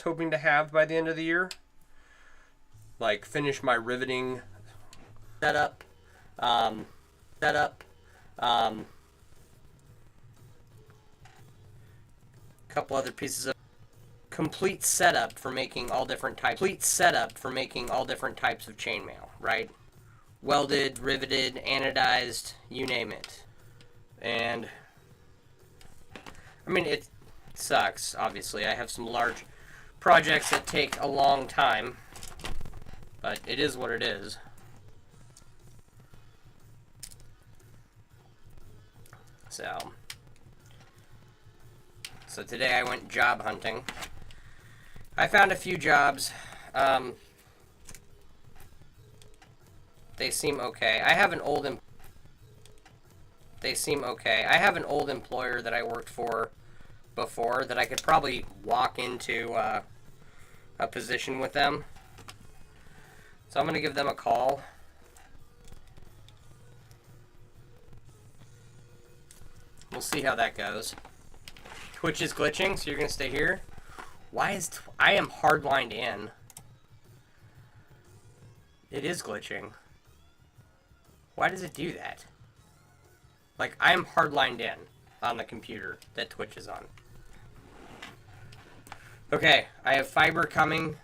hoping to have by the end of the year. Like finish my riveting setup, um, couple other pieces of complete setup for making all different types. Complete setup for making all different types of chainmail, right? Welded, riveted, anodized, you name it. And I mean, it sucks, obviously. I have some large projects that take a long time, but it is what it is. So today I went job hunting. I found a few jobs. They seem okay. I have an old employer that I worked for before that I could probably walk into a position with them. So I'm going to give them a call. We'll see how that goes. Twitch is glitching, so you're going to stay here. Why is... I am hardlined in. It is glitching. Why does it do that? Like, I am hardlined in on the computer that Twitch is on. Okay, I have fiber coming.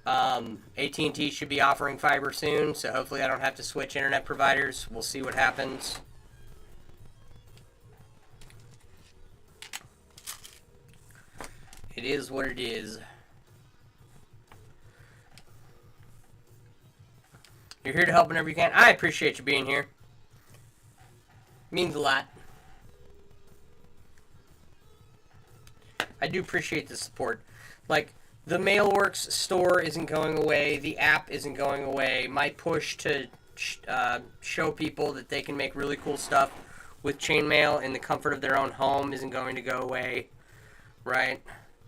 AT&T should be offering fiber soon, so hopefully I don't have to switch internet providers. We'll see what happens. It is what it is. You're here to help whenever you can. I appreciate you being here. Means a lot. I do appreciate the support. Like, the Mailworks store isn't going away. The app isn't going away. My push to show people that they can make really cool stuff with chainmail in the comfort of their own home isn't going to go away. Right?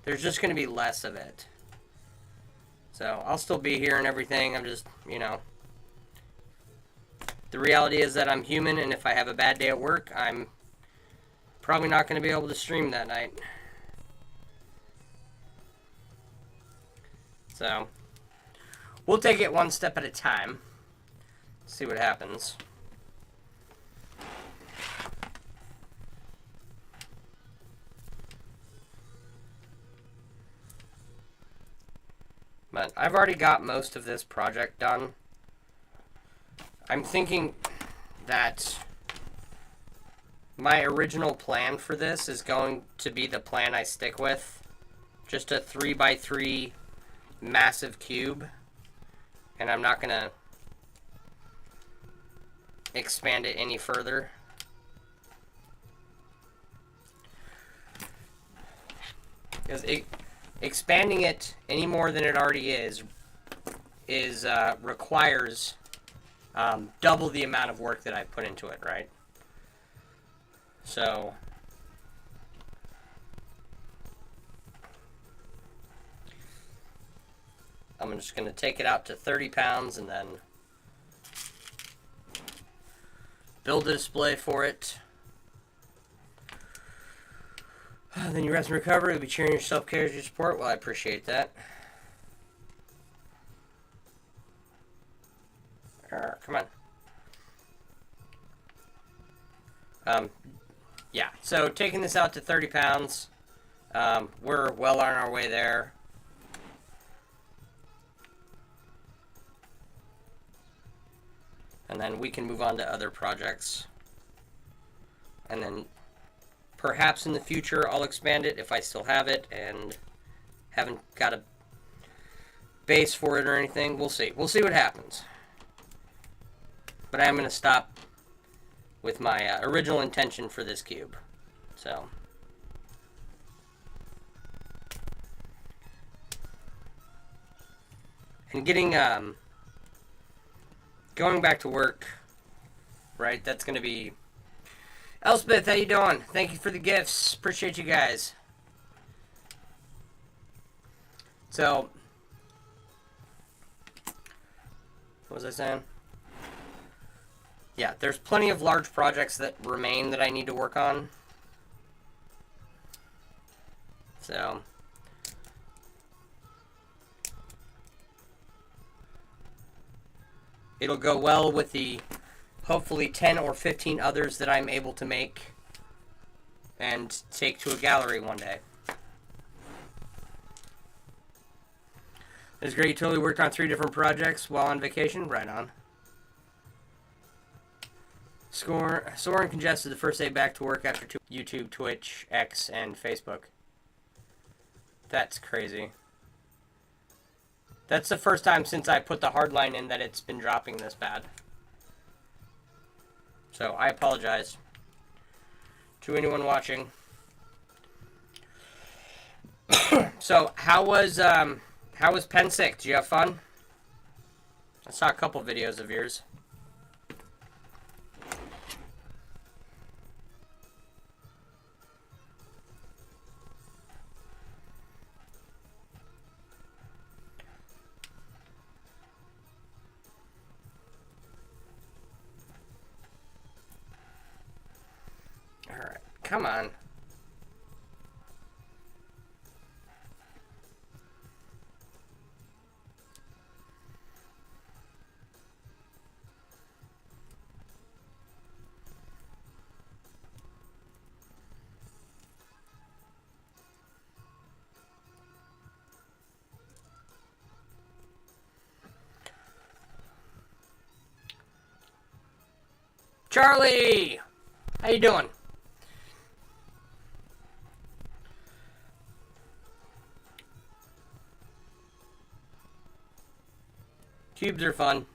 There's just going to be less of it. So, I'll still be here and everything. I'm just, you know... The reality is that I'm human, and if I have a bad day at work, I'm probably not going to be able to stream that night. So, we'll take it one step at a time. See what happens. But I've already got most of this project done. I'm thinking that my original plan for this is going to be the plan I stick with. Just a 3x3 massive cube. And I'm not going to expand it any further. Because expanding it any more than it already is requires double the amount of work that I put into it, right? So I'm just going to take it out to 30 pounds and then build a display for it. Then you rest and recover. You'll be cheering your self-care as your support. Well, I appreciate that. Come on. Yeah, so taking this out to 30 pounds. We're well on our way there. And then we can move on to other projects. And then perhaps in the future I'll expand it if I still have it and haven't got a base for it or anything. We'll see. We'll see what happens. But I am going to stop with my original intention for this cube. So. And getting, going back to work, right, that's going to be... Elspeth, how you doing? Thank you for the gifts. Appreciate you guys. So, what was I saying? Yeah, there's plenty of large projects that remain that I need to work on. So, It'll go well with the hopefully 10 or 15 others that I'm able to make and take to a gallery one day. It's great. You totally worked on 3 different projects while on vacation. Right on. Sore and congested the first day back to work after YouTube, Twitch, X, and Facebook. That's crazy. That's the first time since I put the hardline in that it's been dropping this bad. So I apologize to anyone watching. So how was Pen Sick? Did you have fun? I saw a couple videos of yours. Alright, come on. Charlie! How you doing? Cubes are fun.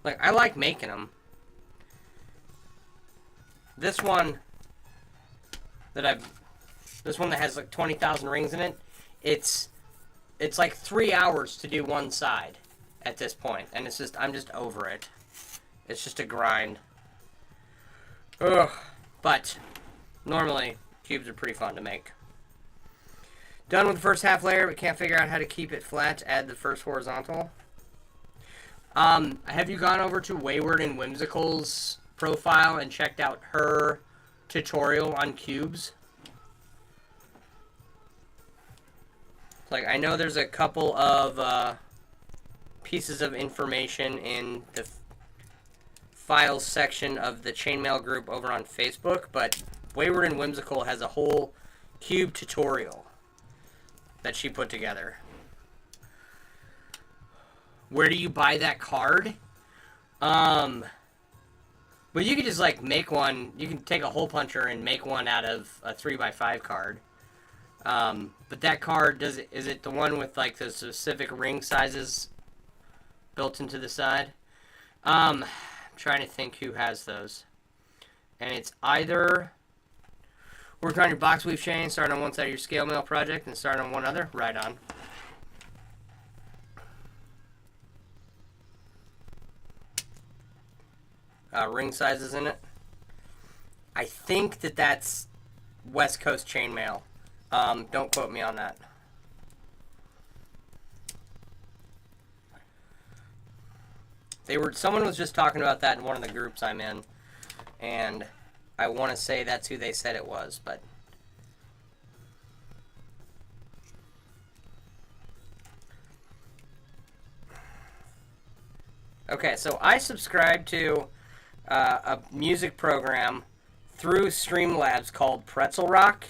Like, I like making them. This one that has like 20,000 rings in it, it's like 3 hours to do one side at this point, and I'm just over it. It's just a grind. Ugh. But normally cubes are pretty fun to make. Done with the first half layer, but can't figure out how to keep it flat. Add the first horizontal. Have you gone over to Wayward and Whimsical's profile and checked out her tutorial on cubes? Like, I know there's a couple of pieces of information in the files section of the chainmail group over on Facebook, but Wayward and Whimsical has a whole cube tutorial that she put together. Where do you buy that card? But you can just like make one. You can take a hole puncher and make one out of a 3x5 card. But that card, is it the one with like the specific ring sizes built into the side? I'm trying to think who has those. And it's either working on your box weave chain, starting on one side of your scale mail project, and starting on one other. Right on. Ring sizes in it. I think that's West Coast chainmail. Don't quote me on that. Someone was just talking about that in one of the groups I'm in, and I want to say that's who they said it was, but okay. So I subscribe to a music program through Streamlabs called Pretzel Rock,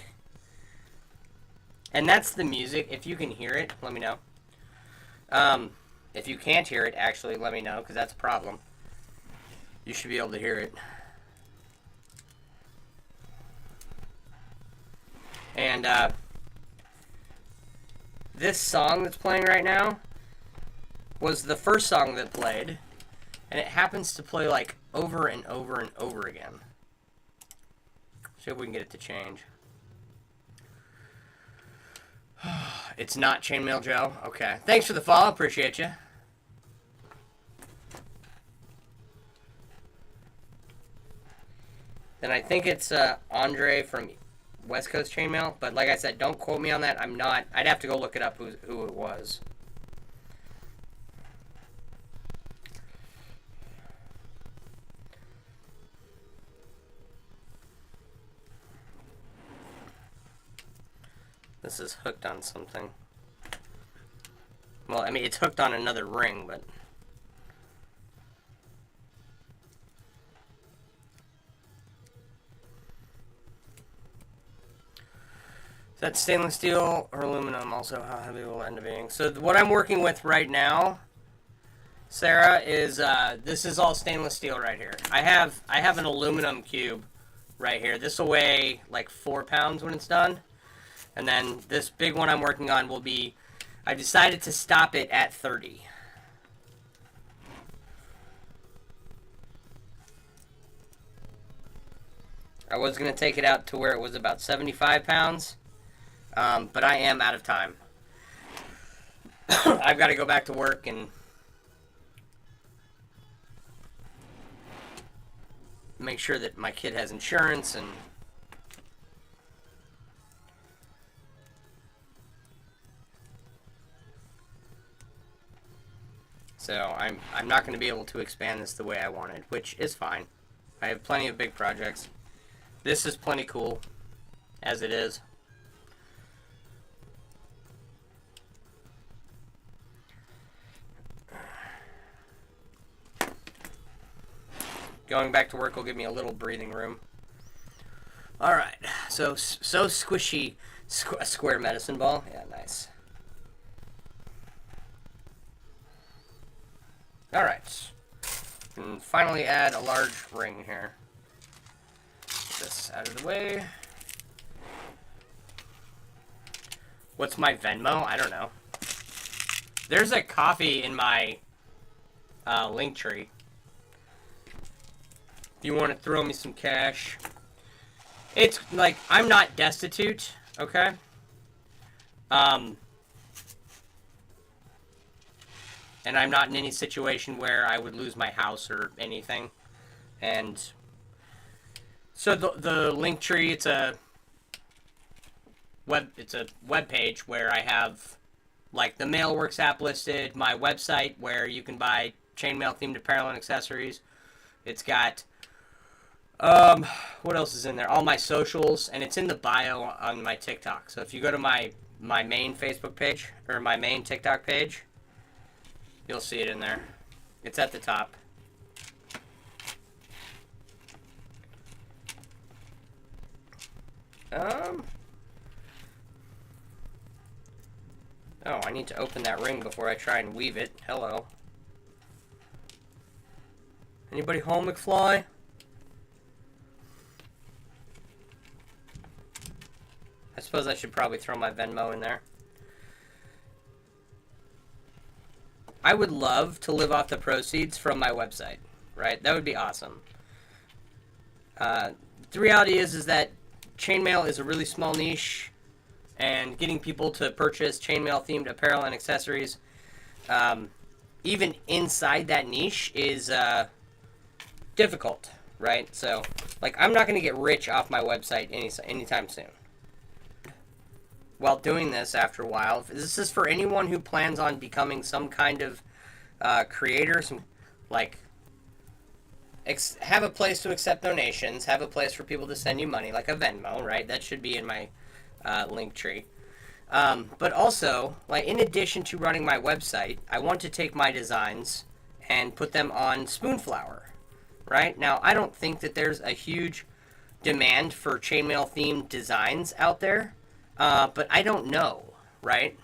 and that's the music. If you can hear it, let me know. If you can't hear it, actually, let me know, because that's a problem. You should be able to hear it. And this song that's playing right now was the first song that played, and it happens to play like over and over and over again. See if we can get it to change. It's not Chainmail Joe? Okay. Thanks for the follow. Appreciate you. Then I think it's Andre from West Coast Chainmail. But like I said, don't quote me on that. I'm not. I'd have to go look it up who it was. This is hooked on something. Well, I mean, it's hooked on another ring, but... That's stainless steel or aluminum. Also, how heavy will it end up being? So what I'm working with right now, Sarah, is this is all stainless steel right here. I have an aluminum cube right here. This will weigh like 4 pounds when it's done. And then this big one I'm working on will be, I decided to stop it at 30. I was going to take it out to where it was about 75 pounds. But I am out of time. I've got to go back to work and make sure that my kid has insurance and so I'm not going to be able to expand this the way I wanted, which is fine. I have plenty of big projects. This is plenty cool as it is. Going back to work will give me a little breathing room. All right, so squishy, a square medicine ball. Yeah, nice. All right, and finally add a large ring here. Get this out of the way. What's my Venmo? I don't know. There's a coffee in my link tree. If you want to throw me some cash. It's like, I'm not destitute, okay? And I'm not in any situation where I would lose my house or anything. And so the link tree, it's a web page where I have like the Mailworks app listed, my website where you can buy chainmail themed apparel and accessories. It's got what else is in there? All my socials, and it's in the bio on my TikTok. So if you go to my main Facebook page, or my main TikTok page, you'll see it in there. It's at the top. Oh, I need to open that ring before I try and weave it. Hello. Anybody home, McFly? I suppose I should probably throw my Venmo in there. I would love to live off the proceeds from my website, right? That would be awesome. The reality is that chainmail is a really small niche, and getting people to purchase chainmail themed apparel and accessories, even inside that niche, is difficult, right? So, like, I'm not going to get rich off my website anytime soon. While doing this after a while, this is for anyone who plans on becoming some kind of creator, some like have a place to accept donations, have a place for people to send you money, like a Venmo, right? That should be in my link tree. But also, like, in addition to running my website, I want to take my designs and put them on Spoonflower, right? Now, I don't think that there's a huge demand for chainmail themed designs out there. But I don't know, right?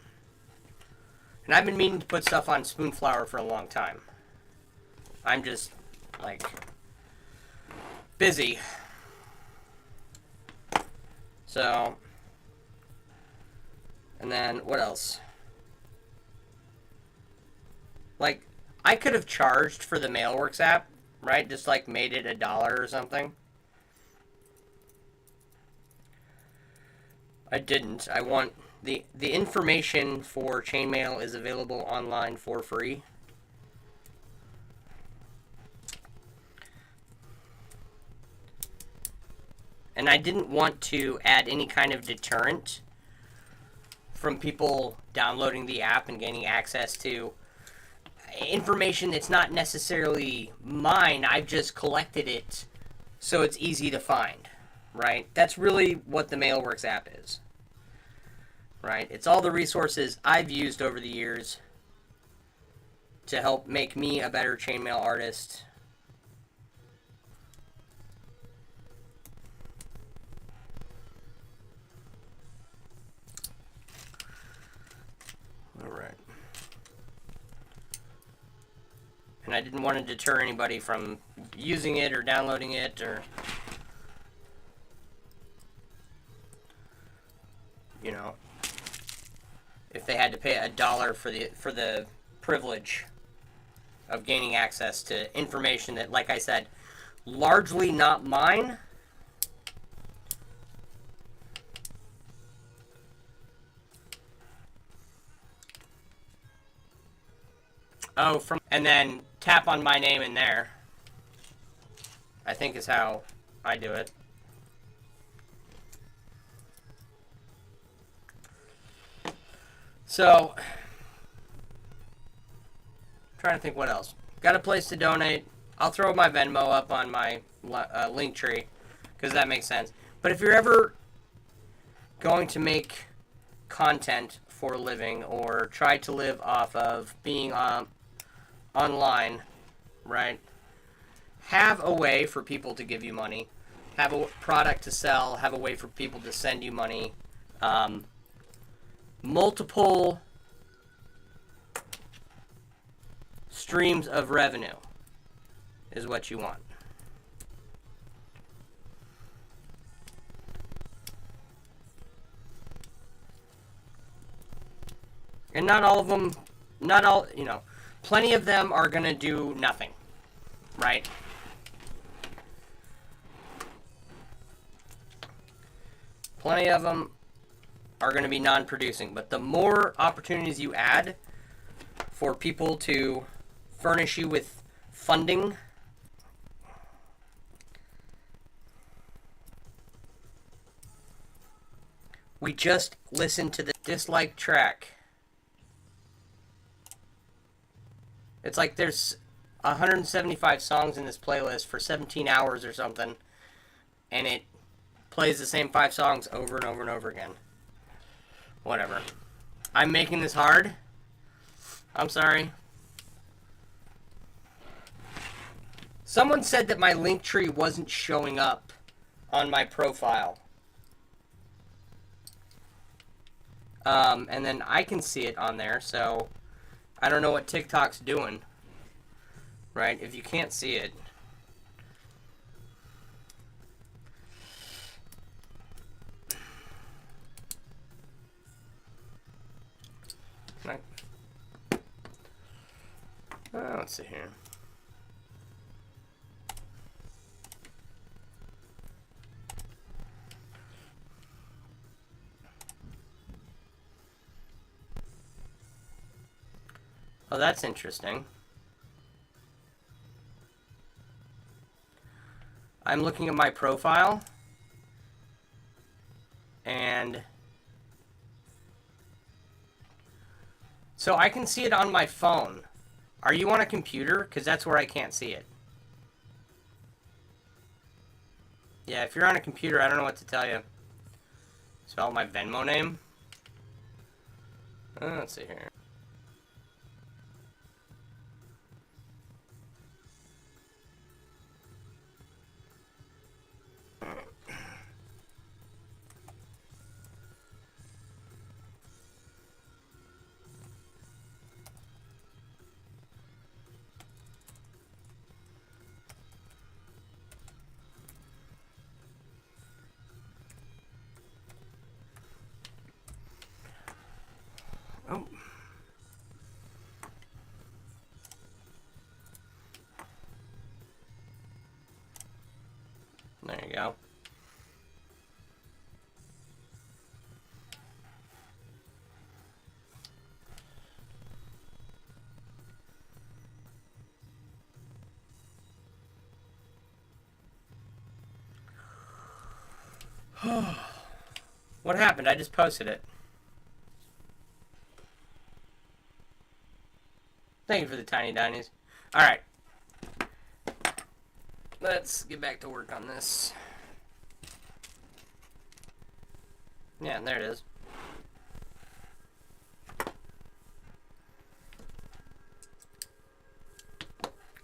And I've been meaning to put stuff on Spoonflower for a long time. I'm just, like, busy. So, and then, what else? Like, I could have charged for the Mailworks app, right? Just, like, made it $1 or something. I didn't. I want the information for chainmail is available online for free. And I didn't want to add any kind of deterrent from people downloading the app and gaining access to information that's not necessarily mine. I've just collected it so it's easy to find. Right? That's really what the Mailworks app is. Right? It's all the resources I've used over the years to help make me a better chainmail artist. All right. And I didn't want to deter anybody from using it or downloading it, or, you know, if they had to pay $1 for the privilege of gaining access to information that, like I said, largely not mine. Oh, and then tap on my name in there, I think is how I do it. So, trying to think what else. Got a place to donate. I'll throw my Venmo up on my link tree, because that makes sense. But if you're ever going to make content for a living, or try to live off of being online, right? Have a way for people to give you money. Have a product to sell. Have a way for people to send you money. Multiple streams of revenue is what you want. And not all of them, you know, plenty of them are going to do nothing, right? Plenty of them are going to be non-producing, but the more opportunities you add for people to furnish you with funding, we just listened to the dislike track. It's like there's 175 songs in this playlist for 17 hours or something, and it plays the same 5 songs over and over and over again. Whatever. I'm making this hard. I'm sorry. Someone said that my link tree wasn't showing up on my profile. And then I can see it on there, so I don't know what TikTok's doing. Right? If you can't see it. Let's see here. Oh, that's interesting. I'm looking at my profile, and so I can see it on my phone. Are you on a computer? Because that's where I can't see it. Yeah, if you're on a computer, I don't know what to tell you. Spell my Venmo name. Let's see here. Oh. There you go. What happened? I just posted it. Thank you for the tiny dinies. Alright. Let's get back to work on this. Yeah, there it is.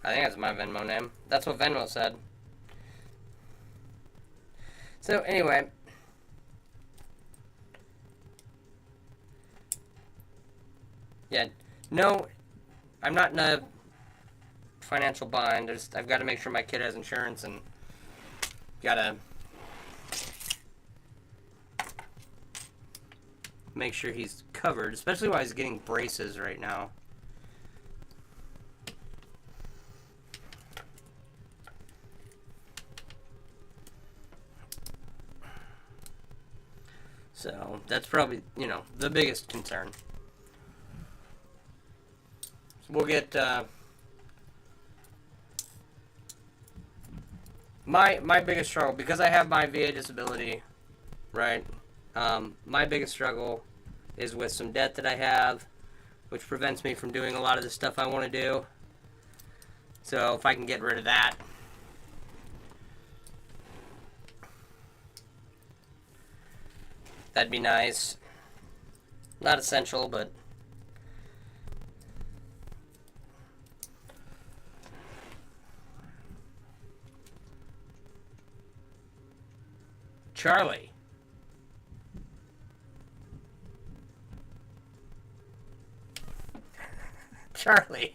I think that's my Venmo name. That's what Venmo said. So anyway, yeah, no, I'm not in a financial bind. I've got to make sure my kid has insurance and gotta make sure he's covered, especially while he's getting braces right now. So that's probably, you know, the biggest concern. So we'll get my biggest struggle, because I have my VA disability, right? My biggest struggle is with some debt that I have, which prevents me from doing a lot of the stuff I want to do. So if I can get rid of that, that'd be nice. Not essential, but Charlie. Charlie.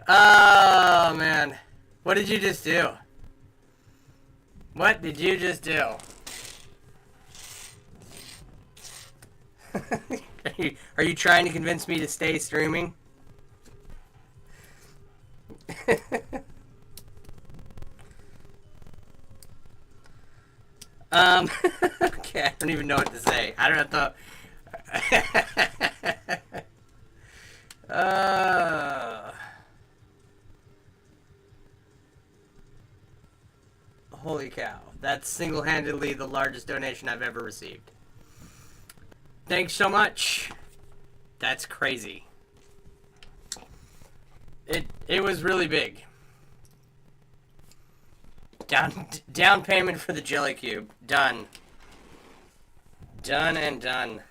Oh, man. What did you just do? What did you just do? Are you trying to convince me to stay streaming? Okay, I don't even know what to say. I don't know. Holy cow. That's single-handedly the largest donation I've ever received. Thanks so much. That's crazy. It was really big. Down payment for the jelly cube. Done. Done and done.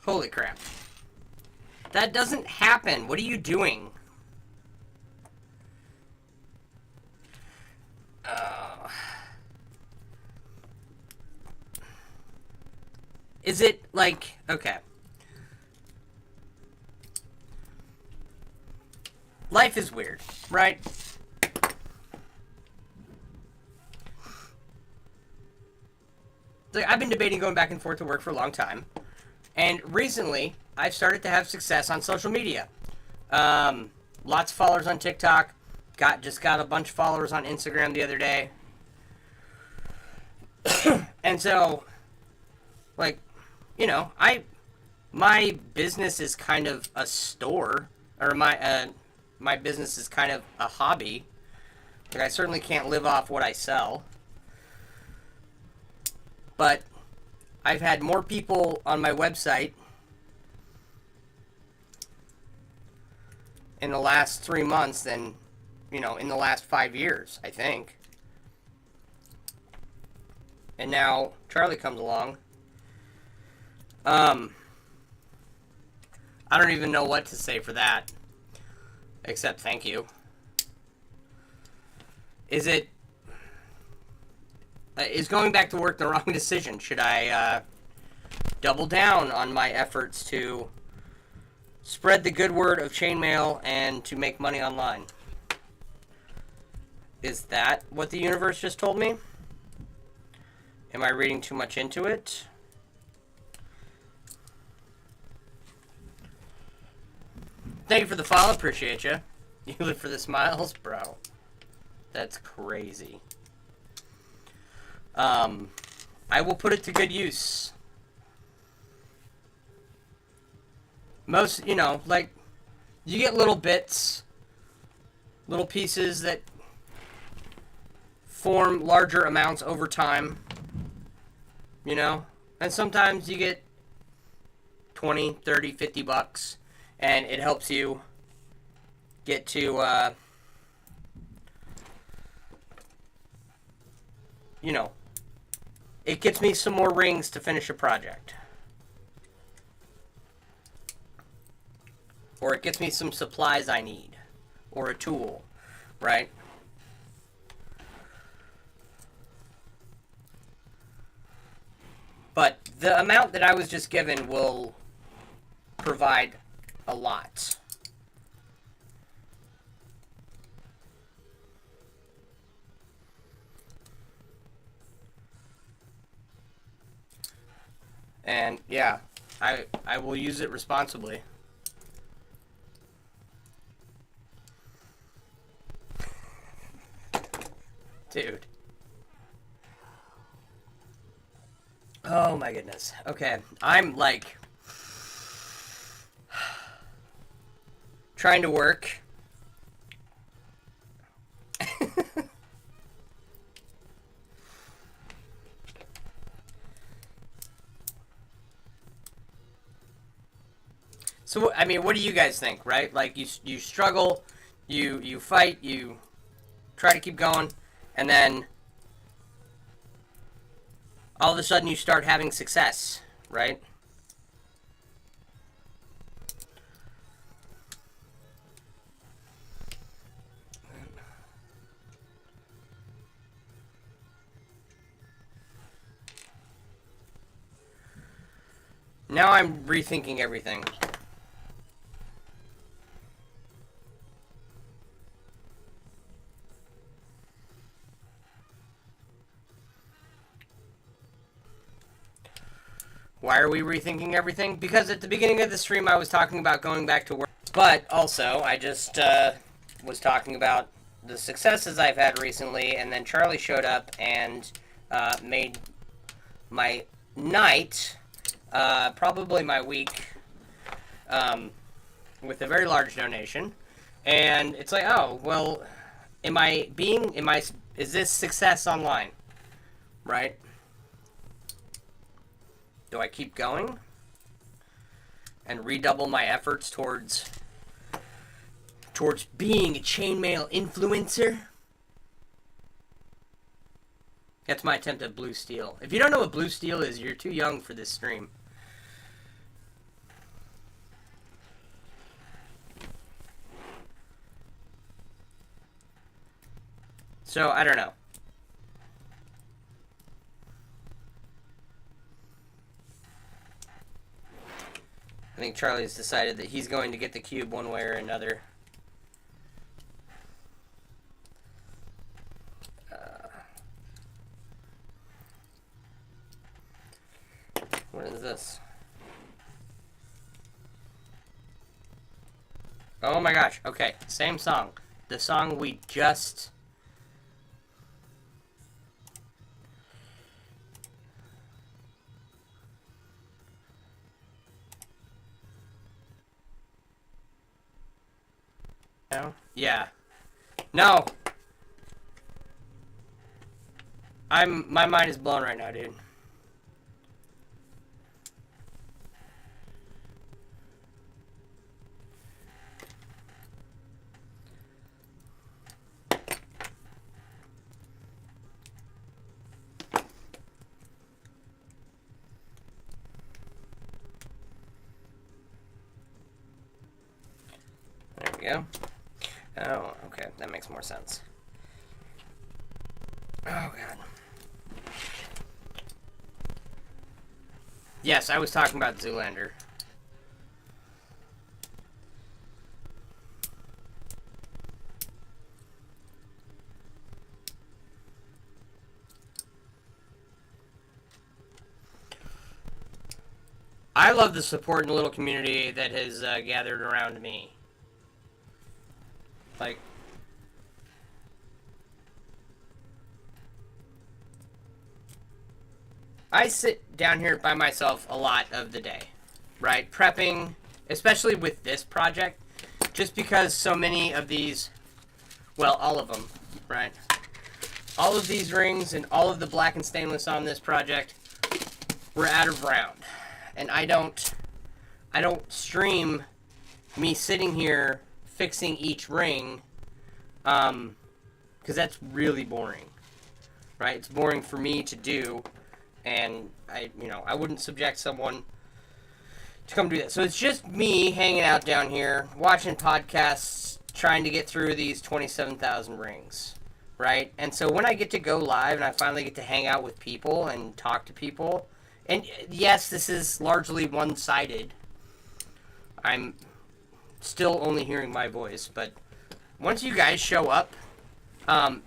Holy crap. That doesn't happen. What are you doing? Is it like, okay. Life is weird, right? Like, I've been debating going back and forth to work for a long time. And recently, I've started to have success on social media. Lots of followers on TikTok. Just got a bunch of followers on Instagram the other day. And so, like, you know, my business is kind of a store, or my business is kind of a hobby. Like, I certainly can't live off what I sell. But I've had more people on my website in the last 3 months than, you know, in the last 5 years, I think. And now Charlie comes along. I don't even know what to say for that, except thank you. Is going back to work the wrong decision? Should I double down on my efforts to spread the good word of chainmail and to make money online? Is that what the universe just told me? Am I reading too much into it? Thank you for the follow. Appreciate you. You live for the smiles, bro. That's crazy. I will put it to good use. Most, you know, like, you get little bits, little pieces that form larger amounts over time, you know? And sometimes you get 20, 30, 50 bucks, and it helps you get to, you know, it gets me some more rings to finish a project. Or it gets me some supplies I need. Or a tool, right? But the amount that I was just given will provide a lot. And yeah, I will use it responsibly. Dude. Oh my goodness. Okay, I'm like trying to work. So, I mean, what do you guys think, right? Like, you struggle, you fight, you try to keep going, and then all of a sudden you start having success, right? Now I'm rethinking everything. Why are we rethinking everything? Because at the beginning of the stream I was talking about going back to work. But also, I just was talking about the successes I've had recently, and then Charlie showed up and made my night, probably my week, with a very large donation. And it's like, oh, well, is this success online? Right? Do I keep going and redouble my efforts towards being a chainmail influencer? That's my attempt at blue steel. If you don't know what blue steel is, you're too young for this stream. So, I don't know. I think Charlie's decided that he's going to get the cube one way or another. What is this? Oh my gosh. Okay, same song. The song we just... No? Yeah. No! My mind is blown right now, dude. There we go. Oh, okay. That makes more sense. Oh, God. Yes, I was talking about Zoolander. I love the support in the little community that has gathered around me. Like, I sit down here by myself a lot of the day, right? Prepping, especially with this project, just because so many of these, well, all of them, right? All of these rings and all of the black and stainless on this project were out of round. And I don't stream me sitting here fixing each ring, because that's really boring, right? It's boring for me to do, and I wouldn't subject someone to come do that. So it's just me hanging out down here, watching podcasts, trying to get through these 27,000 rings, right? And so when I get to go live and I finally get to hang out with people and talk to people, and yes, this is largely one-sided. I'm still only hearing my voice, but once you guys show up,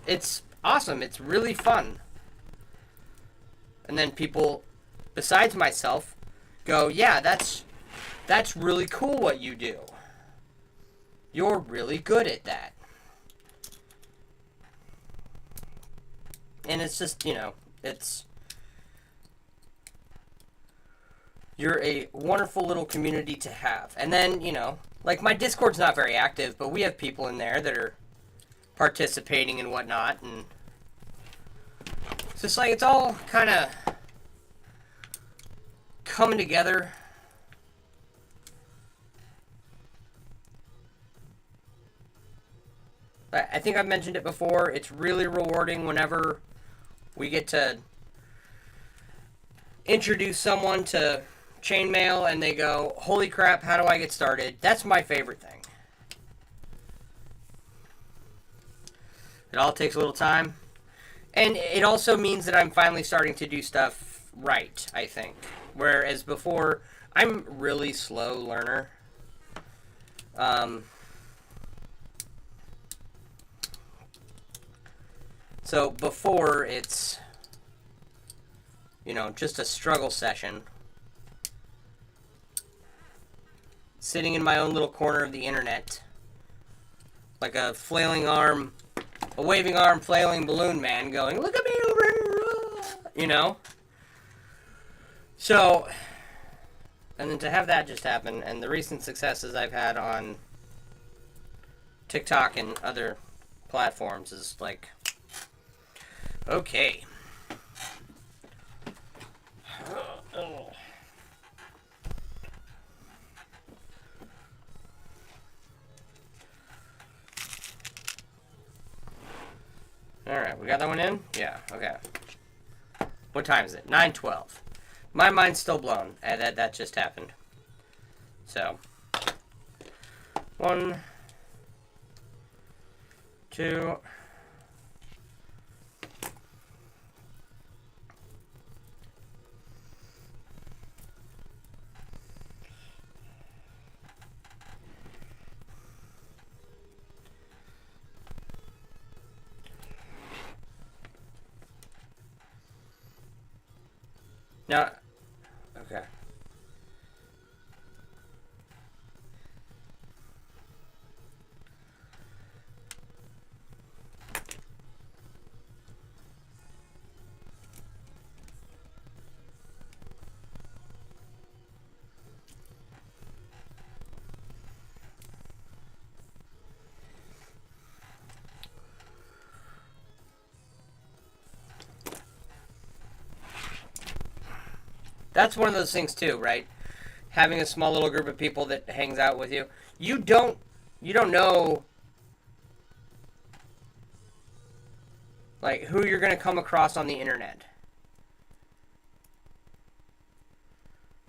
it's awesome. It's really fun. And then people, besides myself, go, yeah, that's really cool what you do. You're really good at that. And it's just, you're a wonderful little community to have. And then, like my Discord's not very active, but we have people in there that are participating and whatnot. And it's just like, it's all kind of coming together. I think I've mentioned it before. It's really rewarding whenever we get to introduce someone to chainmail and they go, holy crap, how do I get started? That's my favorite thing. It all takes a little time. And it also means that I'm finally starting to do stuff right, I think. Whereas before, I'm a really slow learner. So before, it's, just a struggle session. Sitting in my own little corner of the internet. Like a flailing arm, a waving arm, flailing balloon man going, look at me over here, So, and then to have that just happen, and the recent successes I've had on TikTok and other platforms is like, okay. Alright, we got that one in? Yeah, okay. What time is it? 9:12. My mind's still blown. That just happened. So, 1, 2... Now, okay. That's one of those things too, right? Having a small little group of people that hangs out with you. You don't know like who you're going to come across on the internet.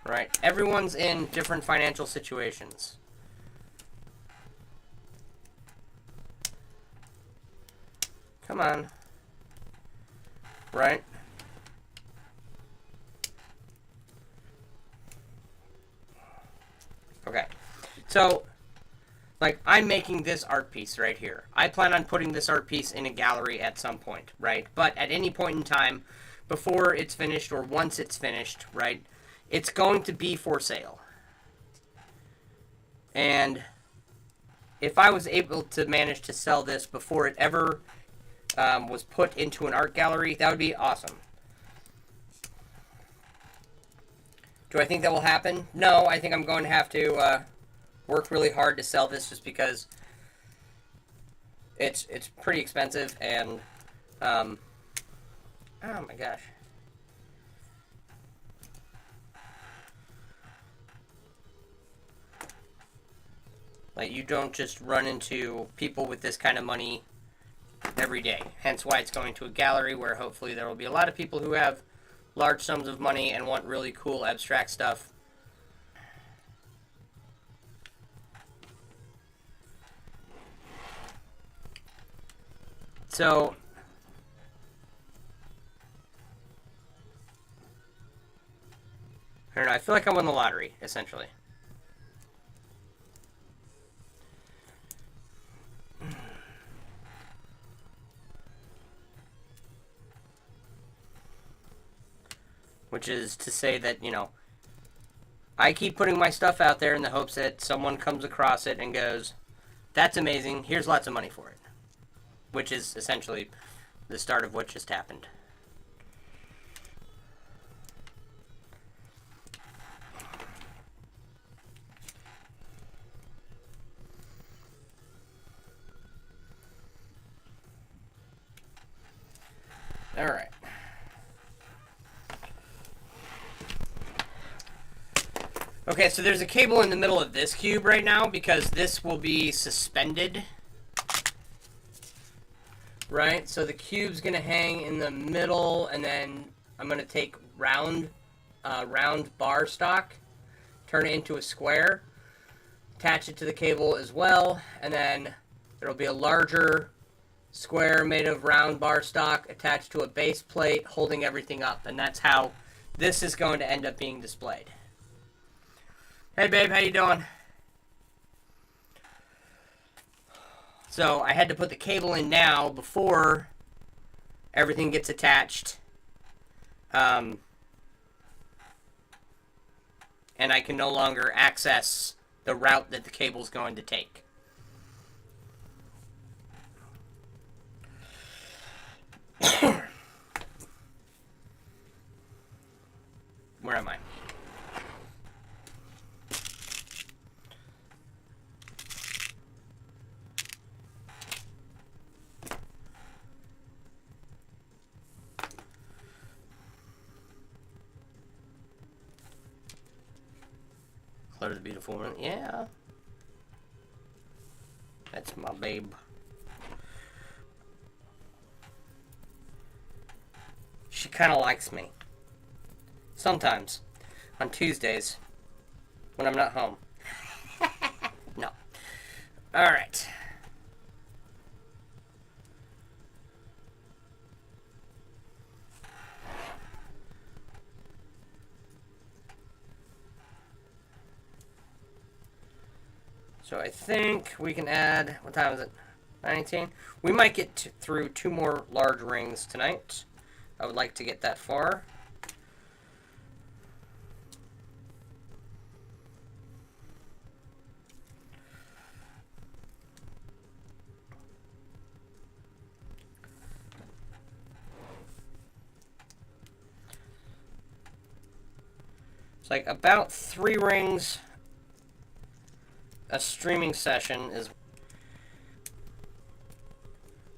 Right? Everyone's in different financial situations. Come on. Right? Okay, so, like, I'm making this art piece right here. I plan on putting this art piece in a gallery at some point, right? But at any point in time, before it's finished or once it's finished, right, it's going to be for sale. And if I was able to manage to sell this before it ever was put into an art gallery, that would be awesome. Do I think that will happen? No, I think I'm going to have to work really hard to sell this just because it's pretty expensive and oh my gosh. Like, you don't just run into people with this kind of money every day. Hence why it's going to a gallery where hopefully there will be a lot of people who have large sums of money and want really cool abstract stuff. So, I don't know, I feel like I won the lottery, essentially. Which is to say that, you know, I keep putting my stuff out there in the hopes that someone comes across it and goes, that's amazing, here's lots of money for it. Which is essentially the start of what just happened. All right. Okay, so there's a cable in the middle of this cube right now because this will be suspended. Right? So the cube's going to hang in the middle, and then I'm going to take round bar stock, turn it into a square, attach it to the cable as well, and then there'll be a larger square made of round bar stock attached to a base plate holding everything up, and that's how this is going to end up being displayed. Hey babe, how you doing? So I had to put the cable in now before everything gets attached. And I can no longer access the route that the cable's going to take. Where am I? Claire's a beautiful woman. Yeah. That's my babe. She kind of likes me. Sometimes. On Tuesdays. When I'm not home. No. Alright. So I think we can add, what time is it? 19? We might get through 2 more large rings tonight. I would like to get that far. It's like about 3 rings a streaming session is.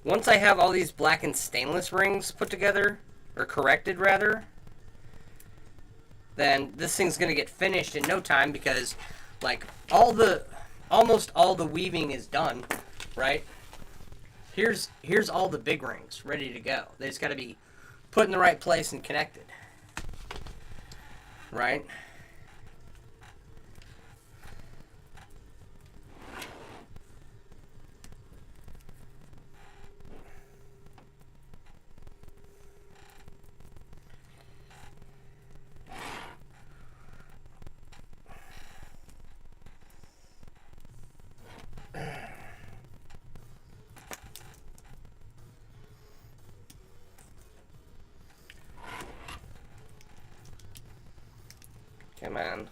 Once I have all these black and stainless rings put together, or corrected rather, then this thing's gonna get finished in no time because like almost all the weaving is done, right? Here's all the big rings ready to go. They just gotta be put in the right place and connected. Right? Come on.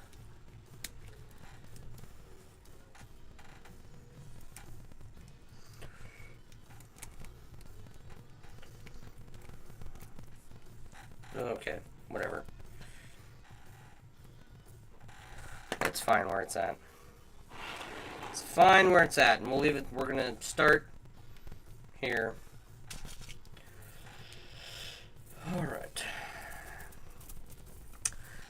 Okay, whatever. It's fine where it's at. It's fine where it's at, and we'll leave it. We're gonna start here. Alright.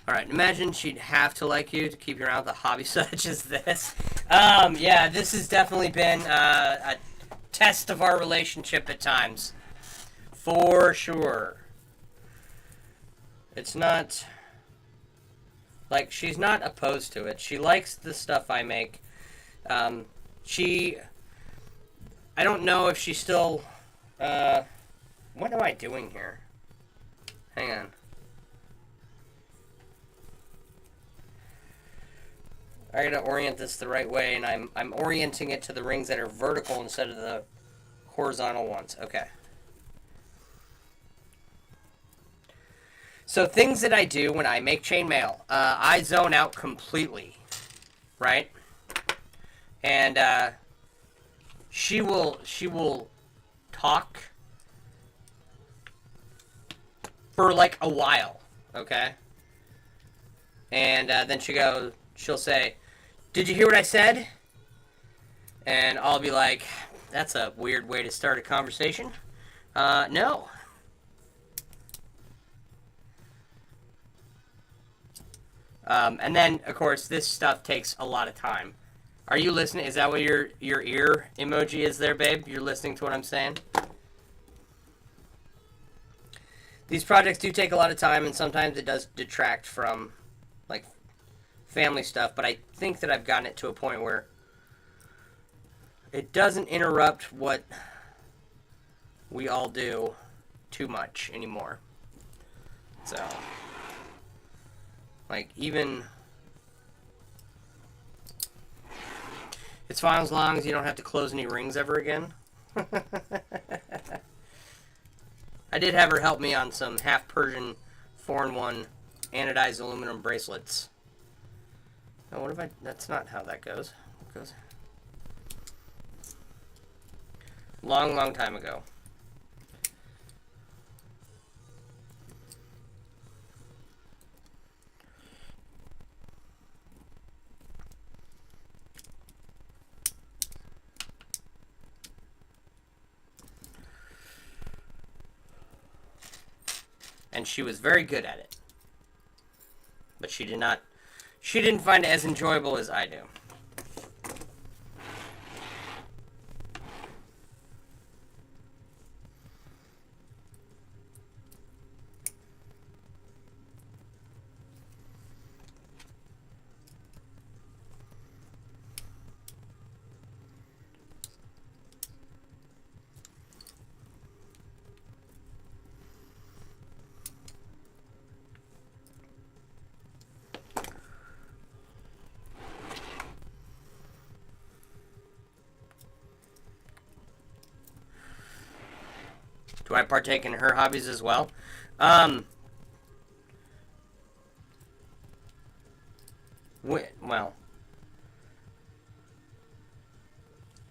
Alright, imagine she'd have to like you to keep you around with a hobby such as this. Yeah, this has definitely been a test of our relationship at times. For sure. It's not... Like, she's not opposed to it. She likes the stuff I make. She... I don't know if she still... what am I doing here? Hang on. I gotta orient this the right way, and I'm orienting it to the rings that are vertical instead of the horizontal ones. Okay. So things that I do when I make chainmail, I zone out completely, right? And she will talk for like a while, okay? And then she'll say, "Did you hear what I said?" And I'll be like, "That's a weird way to start a conversation." No. And then, of course, this stuff takes a lot of time. Are you listening? Is that what your ear emoji is there, babe? You're listening to what I'm saying? These projects do take a lot of time, and sometimes it does detract from, like, family stuff, but I think that I've gotten it to a point where it doesn't interrupt what we all do too much anymore. So... Like, even... It's fine as long as you don't have to close any rings ever again. I did have her help me on some half Persian 4-in-1 anodized aluminum bracelets. Now, what if I... That's not how that goes. It goes... Long, long time ago. And she was very good at it. But she didn't find it as enjoyable as I do. Do I partake in her hobbies as well? Well,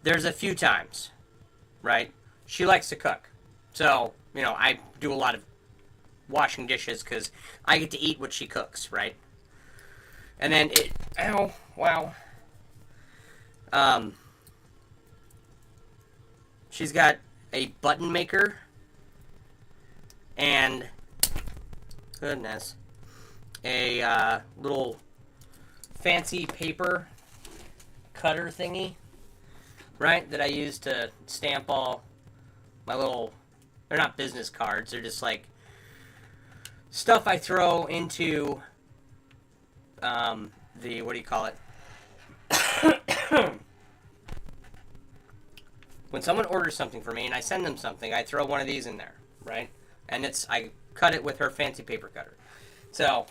there's a few times, right? She likes to cook. So, you know, I do a lot of washing dishes because I get to eat what she cooks, right? And then ow, wow. She's got a button maker and, goodness, a little fancy paper cutter thingy, right, that I use to stamp all my little, they're not business cards, they're just like stuff I throw into the, what do you call it? When someone orders something for me and I send them something, I throw one of these in there, right? And I cut it with her fancy paper cutter. So,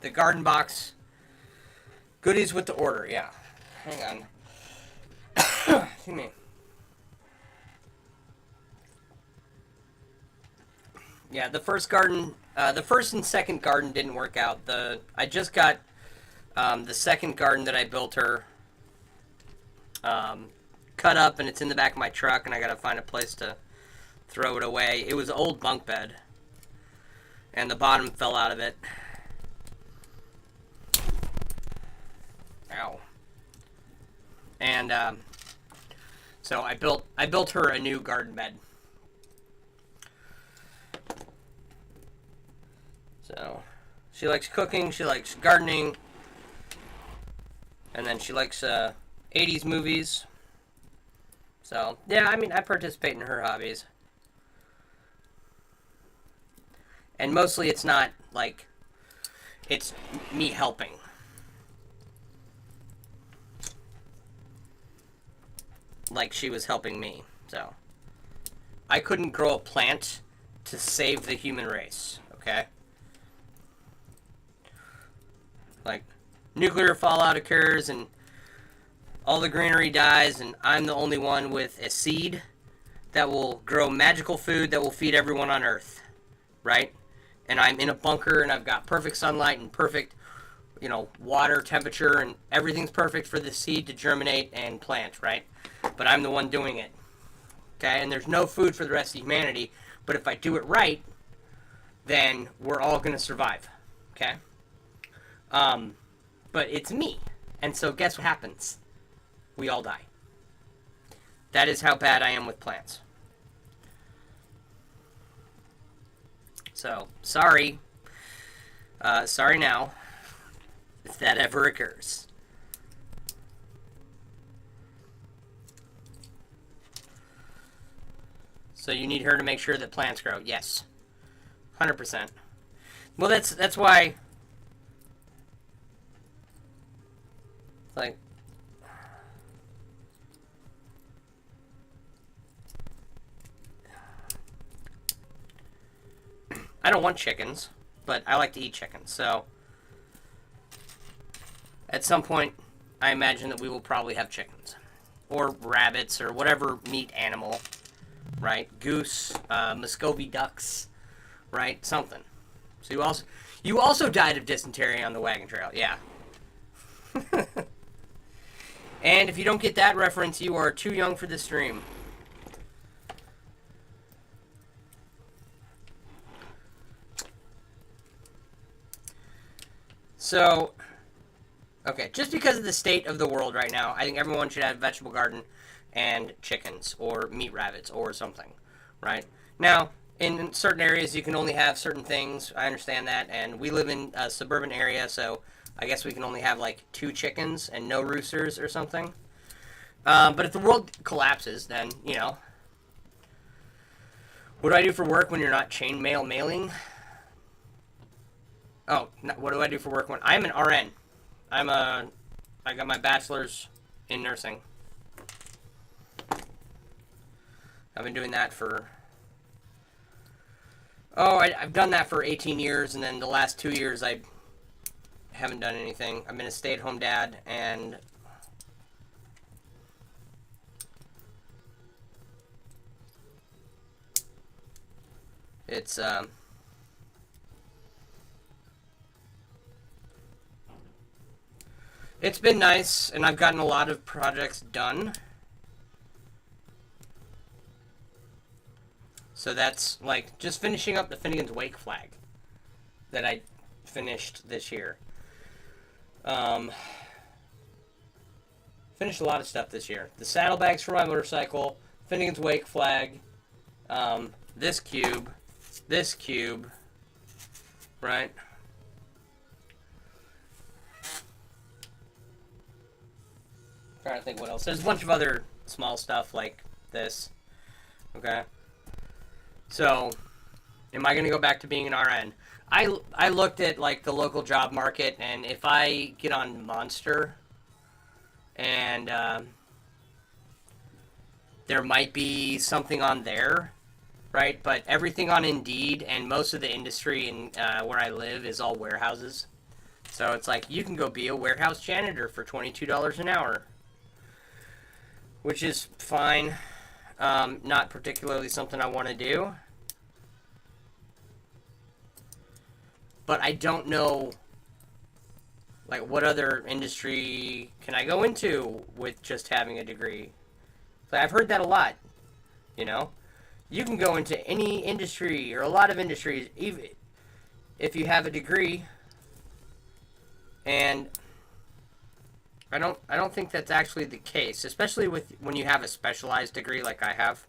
the garden box, goodies with the order, yeah. Hang on. Excuse me. Yeah, the first and second garden didn't work out. I just got the second garden that I built her cut up, and it's in the back of my truck, and I gotta find a place to throw it away. It was an old bunk bed, and the bottom fell out of it. Ow. And so I built her a new garden bed. So she likes cooking, she likes gardening, And then she likes 80s movies. So, yeah, I mean, I participate in her hobbies. And mostly it's not, like, it's me helping. Like she was helping me, so. I couldn't grow a plant to save the human race, okay? Like, nuclear fallout occurs and all the greenery dies, and I'm the only one with a seed that will grow magical food that will feed everyone on Earth, right? And I'm in a bunker, and I've got perfect sunlight and perfect, water temperature, and everything's perfect for the seed to germinate and plant, right? But I'm the one doing it, okay? And there's no food for the rest of humanity, but if I do it right, then we're all going to survive, okay? But it's me, and so guess what happens? We all die. That is how bad I am with plants. So, sorry. Sorry now, if that ever occurs. So you need her to make sure that plants grow. Yes. 100%. Well, that's why, like, I don't want chickens, but I like to eat chickens, so at some point, I imagine that we will probably have chickens. Or rabbits, or whatever meat animal, right? Goose, Muscovy ducks, right? Something. So you also died of dysentery on the wagon trail, yeah. And if you don't get that reference, you are too young for this stream. So, okay, just because of the state of the world right now, I think everyone should have a vegetable garden and chickens or meat rabbits or something, right? Now, in certain areas, you can only have certain things. I understand that, and we live in a suburban area, so I guess we can only have, like, 2 chickens and no roosters or something. But if the world collapses, then, what do I do for work when you're not chain mail mailing? Oh, what do I do for work when I'm an RN? I got my bachelor's in nursing. I've been doing that for, I've done that for 18 years, and then the last 2 years I haven't done anything. I've been a stay-at-home dad, and it's been nice, and I've gotten a lot of projects done. So that's, like, just finishing up the Finnegan's Wake flag that I finished this year. Finished a lot of stuff this year. The saddlebags for my motorcycle, Finnegan's Wake flag, this cube, right? Trying to think what else. There's a bunch of other small stuff like this. Okay. So, am I going to go back to being an RN? I looked at, like, the local job market, and if I get on Monster, and there might be something on there, right? But everything on Indeed and most of the industry in where I live is all warehouses. So it's like, you can go be a warehouse janitor for $22 an hour. Which is fine. Not particularly something I want to do. But I don't know, like, what other industry can I go into with just having a degree. So I've heard that a lot, You can go into any industry, or a lot of industries, even if you have a degree. And I don't think that's actually the case, especially when you have a specialized degree like I have.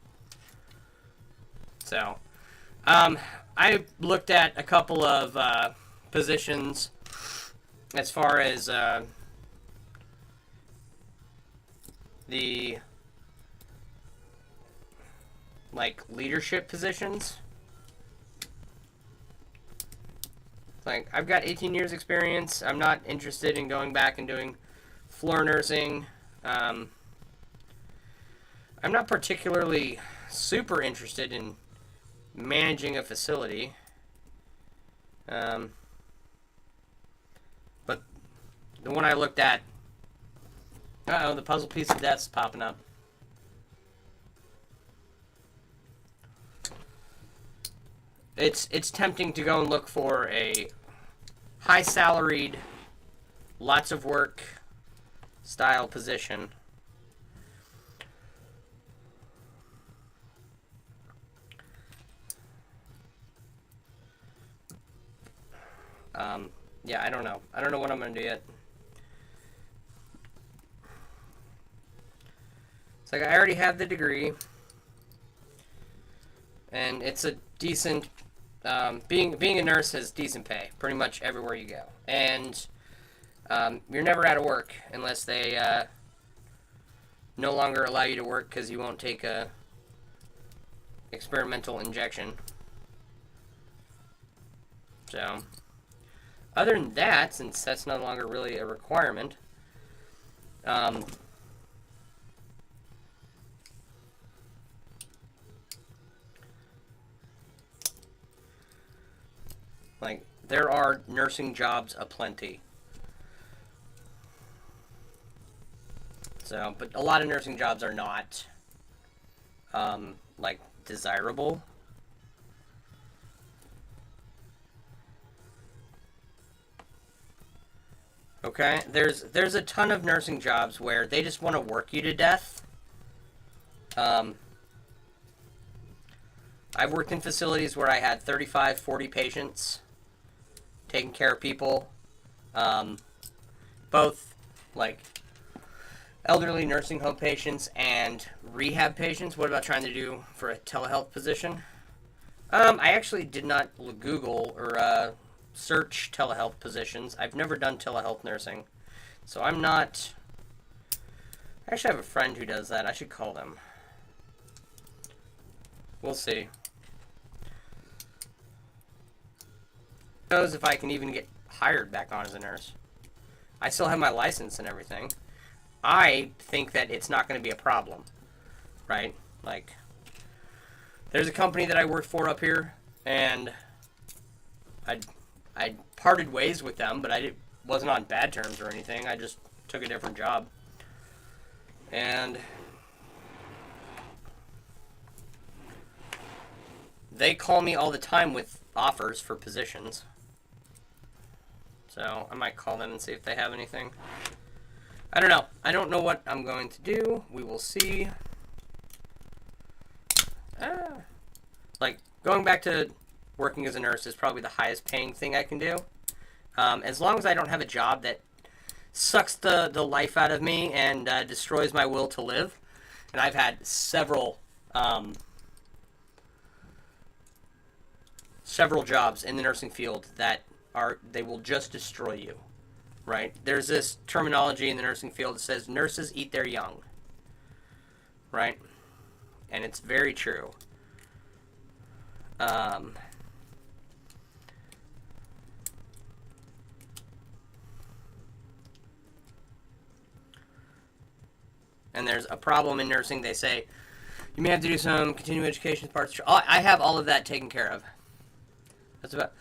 So, I looked at a couple of positions as far as the like leadership positions. Like, I've got 18 years experience. I'm not interested in going back and doing floor nursing. I'm not particularly super interested in managing a facility. But the one I looked at, uh-oh, the puzzle piece of death's popping up. It's tempting to go and look for a high salaried, lots of work style position. Yeah, I don't know. I don't know what I'm going to do yet. It's like I already have the degree, and it's a decent, being a nurse has decent pay pretty much everywhere you go. And you're never out of work unless they no longer allow you to work because you won't take a experimental injection. So, other than that, since that's no longer really a requirement, like, there are nursing jobs aplenty. So, but a lot of nursing jobs are not, like, desirable. Okay, there's a ton of nursing jobs where they just want to work you to death. I've worked in facilities where I had 35, 40 patients, taking care of people, both like elderly nursing home patients and rehab patients. What about trying to do for a telehealth position? I actually did not Google or search telehealth positions. I've never done telehealth nursing, so I'm not. I actually have a friend who does that. I should call them. We'll see. Who knows if I can even get hired back on as a nurse. I still have my license and everything. I think that it's not going to be a problem, right? Like, there's a company that I worked for up here, and I parted ways with them, but I wasn't on bad terms or anything. I just took a different job. And they call me all the time with offers for positions. So I might call them and see if they have anything. I don't know. I don't know what I'm going to do. We will see. Like, going back to working as a nurse is probably the highest paying thing I can do. As long as I don't have a job that sucks the life out of me and destroys my will to live. And I've had several jobs in the nursing field that they will just destroy you, right? There's this terminology in the nursing field that says nurses eat their young, right? And it's very true. And there's a problem in nursing. They say you may have to do some continuing education parts. I have all of that taken care of. That's about.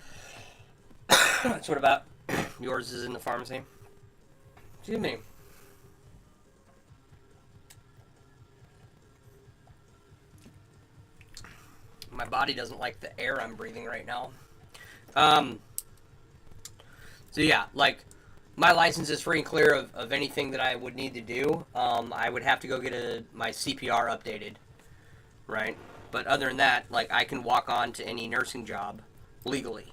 That's what about yours is in the pharmacy. Excuse me. My body doesn't like the air I'm breathing right now. So yeah, like, my license is free and clear of anything that I would need to do. I would have to go get my CPR updated, right? But other than that, like, I can walk on to any nursing job legally.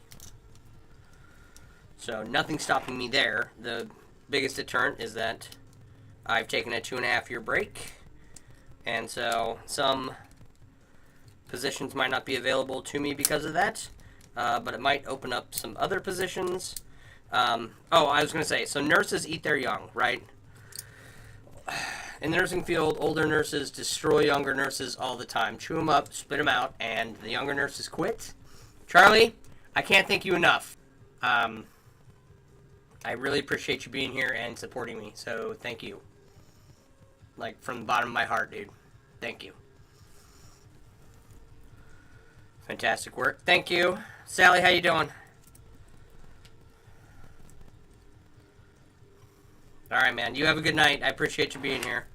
So nothing's stopping me there. The biggest deterrent is that I've taken a 2.5-year break, and so some positions might not be available to me because of that, but it might open up some other positions. I was going to say, so nurses eat their young, right? In the nursing field, older nurses destroy younger nurses all the time. Chew them up, spit them out, and the younger nurses quit. Charlie, I can't thank you enough. I really appreciate you being here and supporting me, so thank you. Like, from the bottom of my heart, dude. Thank you. Fantastic work. Thank you. Sally, how you doing? Alright, man. You have a good night. I appreciate you being here.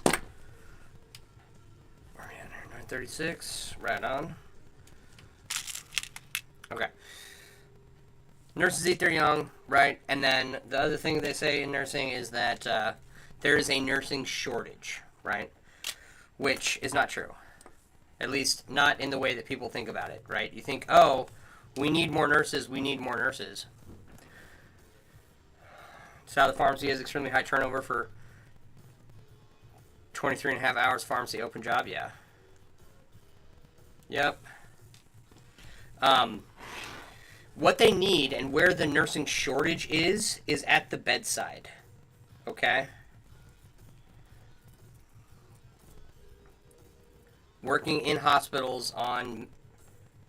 Where are we at here? 9:36. Right on. Okay. Nurses eat their young, right? And then the other thing they say in nursing is that there is a nursing shortage, right? Which is not true. At least not in the way that people think about it, right? You think, oh, we need more nurses, we need more nurses. So the pharmacy has extremely high turnover for 23.5 hours pharmacy open job, yeah. Yep. What they need and where the nursing shortage is at the bedside, okay? Working in hospitals on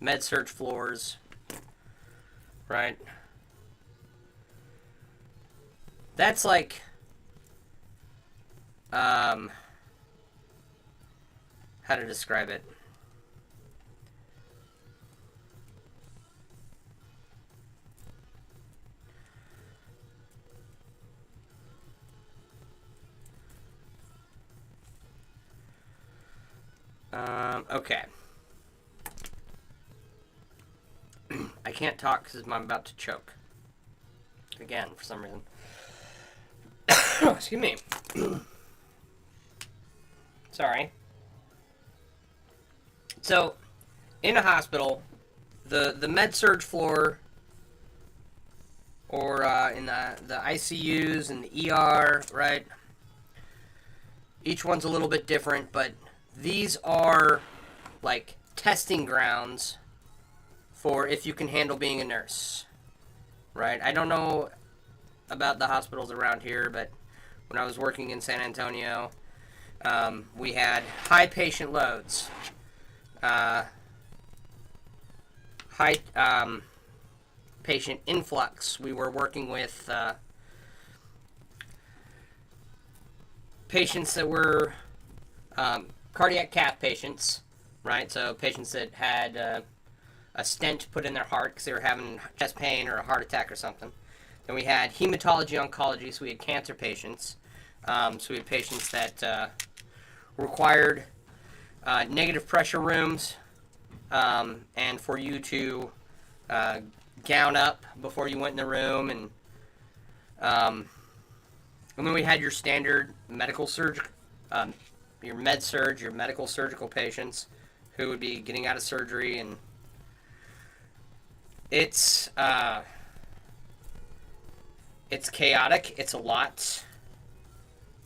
med-surg floors, right? That's like, how to describe it? Okay. I can't talk because I'm about to choke. Again, for some reason. Excuse me. Sorry. So, in a hospital, the med-surg floor, or in the ICUs and the ER, right? Each one's a little bit different, but these are like testing grounds for if you can handle being a nurse, right? I don't know about the hospitals around here, but when I was working in San Antonio, we had high patient loads, high patient influx. We were working with patients that were cardiac cath patients, right? So patients that had a stent put in their heart because they were having chest pain or a heart attack or something. Then we had hematology oncology, so we had cancer patients. So we had patients that required negative pressure rooms, and for you to gown up before you went in the room, and then we had your standard medical surg, your med-surg, your medical surgical patients who would be getting out of surgery, and it's chaotic. It's a lot,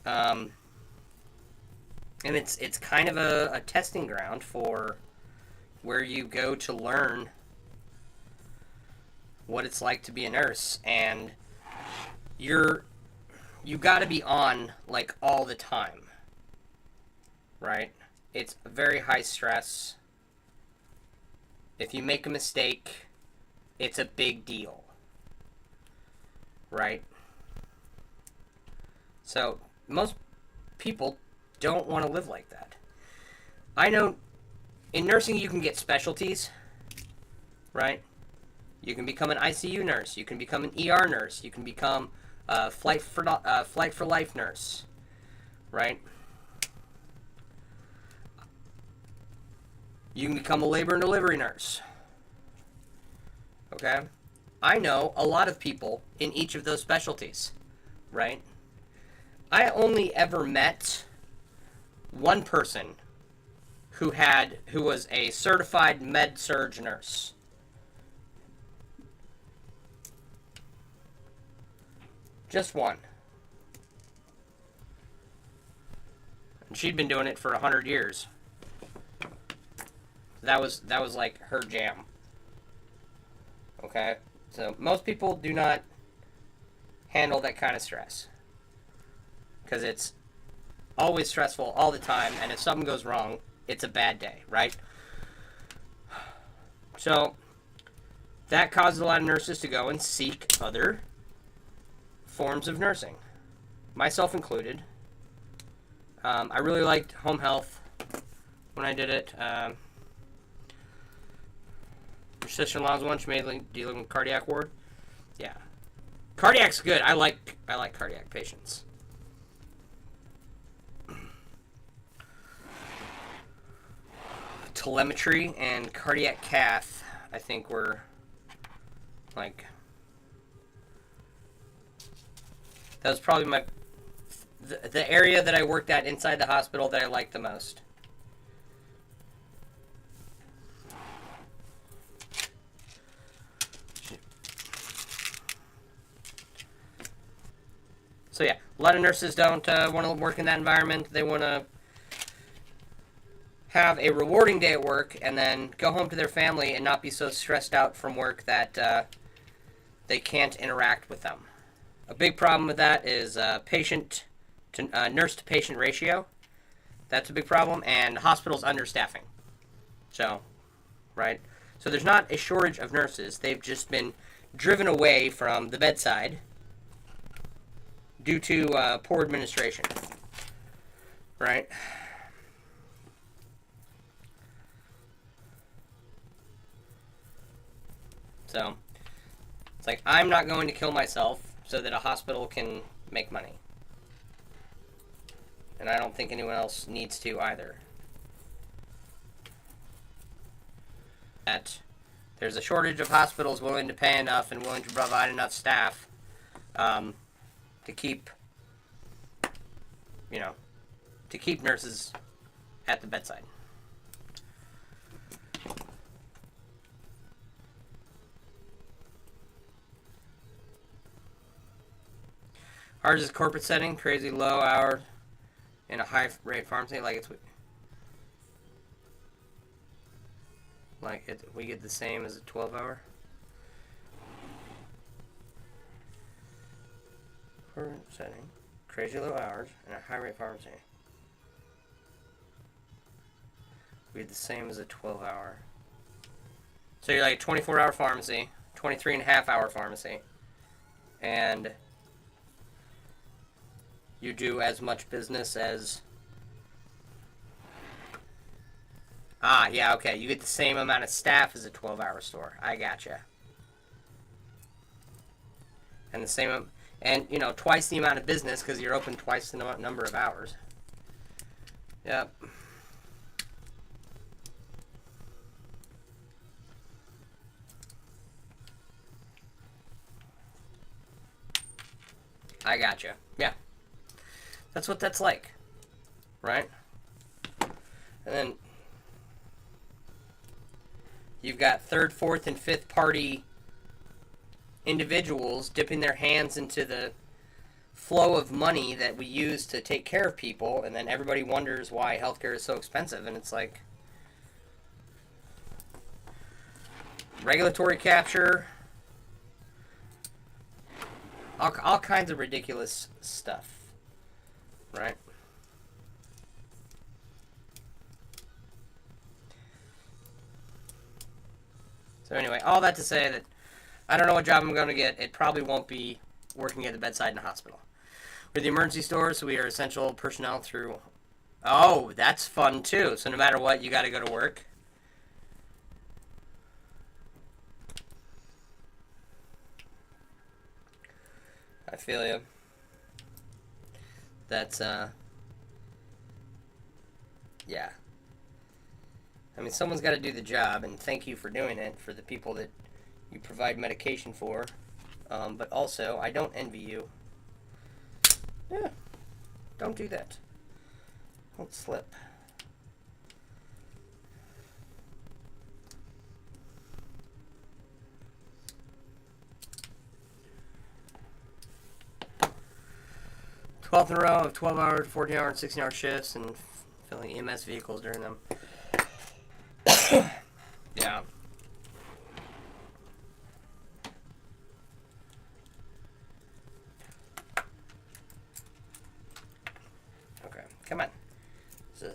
and it's kind of a testing ground for where you go to learn what it's like to be a nurse, and you got to be on like all the time, right? It's very high stress. If you make a mistake, it's a big deal, right? So most people don't want to live like that. I know in nursing you can get specialties, right? You can become an ICU nurse. You can become an ER nurse. You can become a flight for life nurse, right? You can become a labor and delivery nurse. Okay? I know a lot of people in each of those specialties, right? I only ever met one person who was a certified med-surg nurse. Just one. And she'd been doing it for 100 years. That was like her jam. Okay? So most people do not handle that kind of stress because it's always stressful all the time, and if something goes wrong, it's a bad day, right? So that causes a lot of nurses to go and seek other forms of nursing, myself included. I really liked home health when I did it. Your sister-in-law's one, she mainly dealing with cardiac ward. Yeah, cardiac's good. I like cardiac patients. Telemetry and cardiac cath, I think, were like, that was probably the area that I worked at inside the hospital that I liked the most. So yeah, a lot of nurses don't want to work in that environment. They want to have a rewarding day at work and then go home to their family and not be so stressed out from work that they can't interact with them. A big problem with that is nurse to patient ratio. That's a big problem, and hospitals understaffing. So, right? So there's not a shortage of nurses. They've just been driven away from the bedside due to poor administration. Right? So, it's like, I'm not going to kill myself so that a hospital can make money. And I don't think anyone else needs to either. That there's a shortage of hospitals willing to pay enough and willing to provide enough staff to keep, to keep nurses at the bedside. Ours is a corporate setting, crazy low hour in a high rate pharmacy. We get the same as a 12-hour. Corporate setting, crazy low hours in a high rate pharmacy. We get the same as a 12-hour. So you're like a 24-hour pharmacy, 23.5-hour pharmacy, and you do as much business as... yeah, okay. You get the same amount of staff as a 12-hour store. I gotcha. And the same... And, twice the amount of business because you're open twice the number of hours. Yep. I gotcha. Yeah. That's what that's like, right? And then you've got third, fourth, and fifth party individuals dipping their hands into the flow of money that we use to take care of people, and then everybody wonders why healthcare is so expensive, and it's like regulatory capture, all kinds of ridiculous stuff. Right? So anyway, all that to say that I don't know what job I'm going to get. It probably won't be working at the bedside in a hospital. We're the emergency store, so we are essential personnel through... Oh, that's fun too. So no matter what, you got to go to work. I feel you. That's, yeah. I mean, someone's got to do the job, and thank you for doing it for the people that you provide medication for. But also, I don't envy you. Yeah. Don't do that. Don't slip. Twelfth in a row of 12-hour, 14-hour, and 16-hour shifts, and filling EMS vehicles during them. Yeah.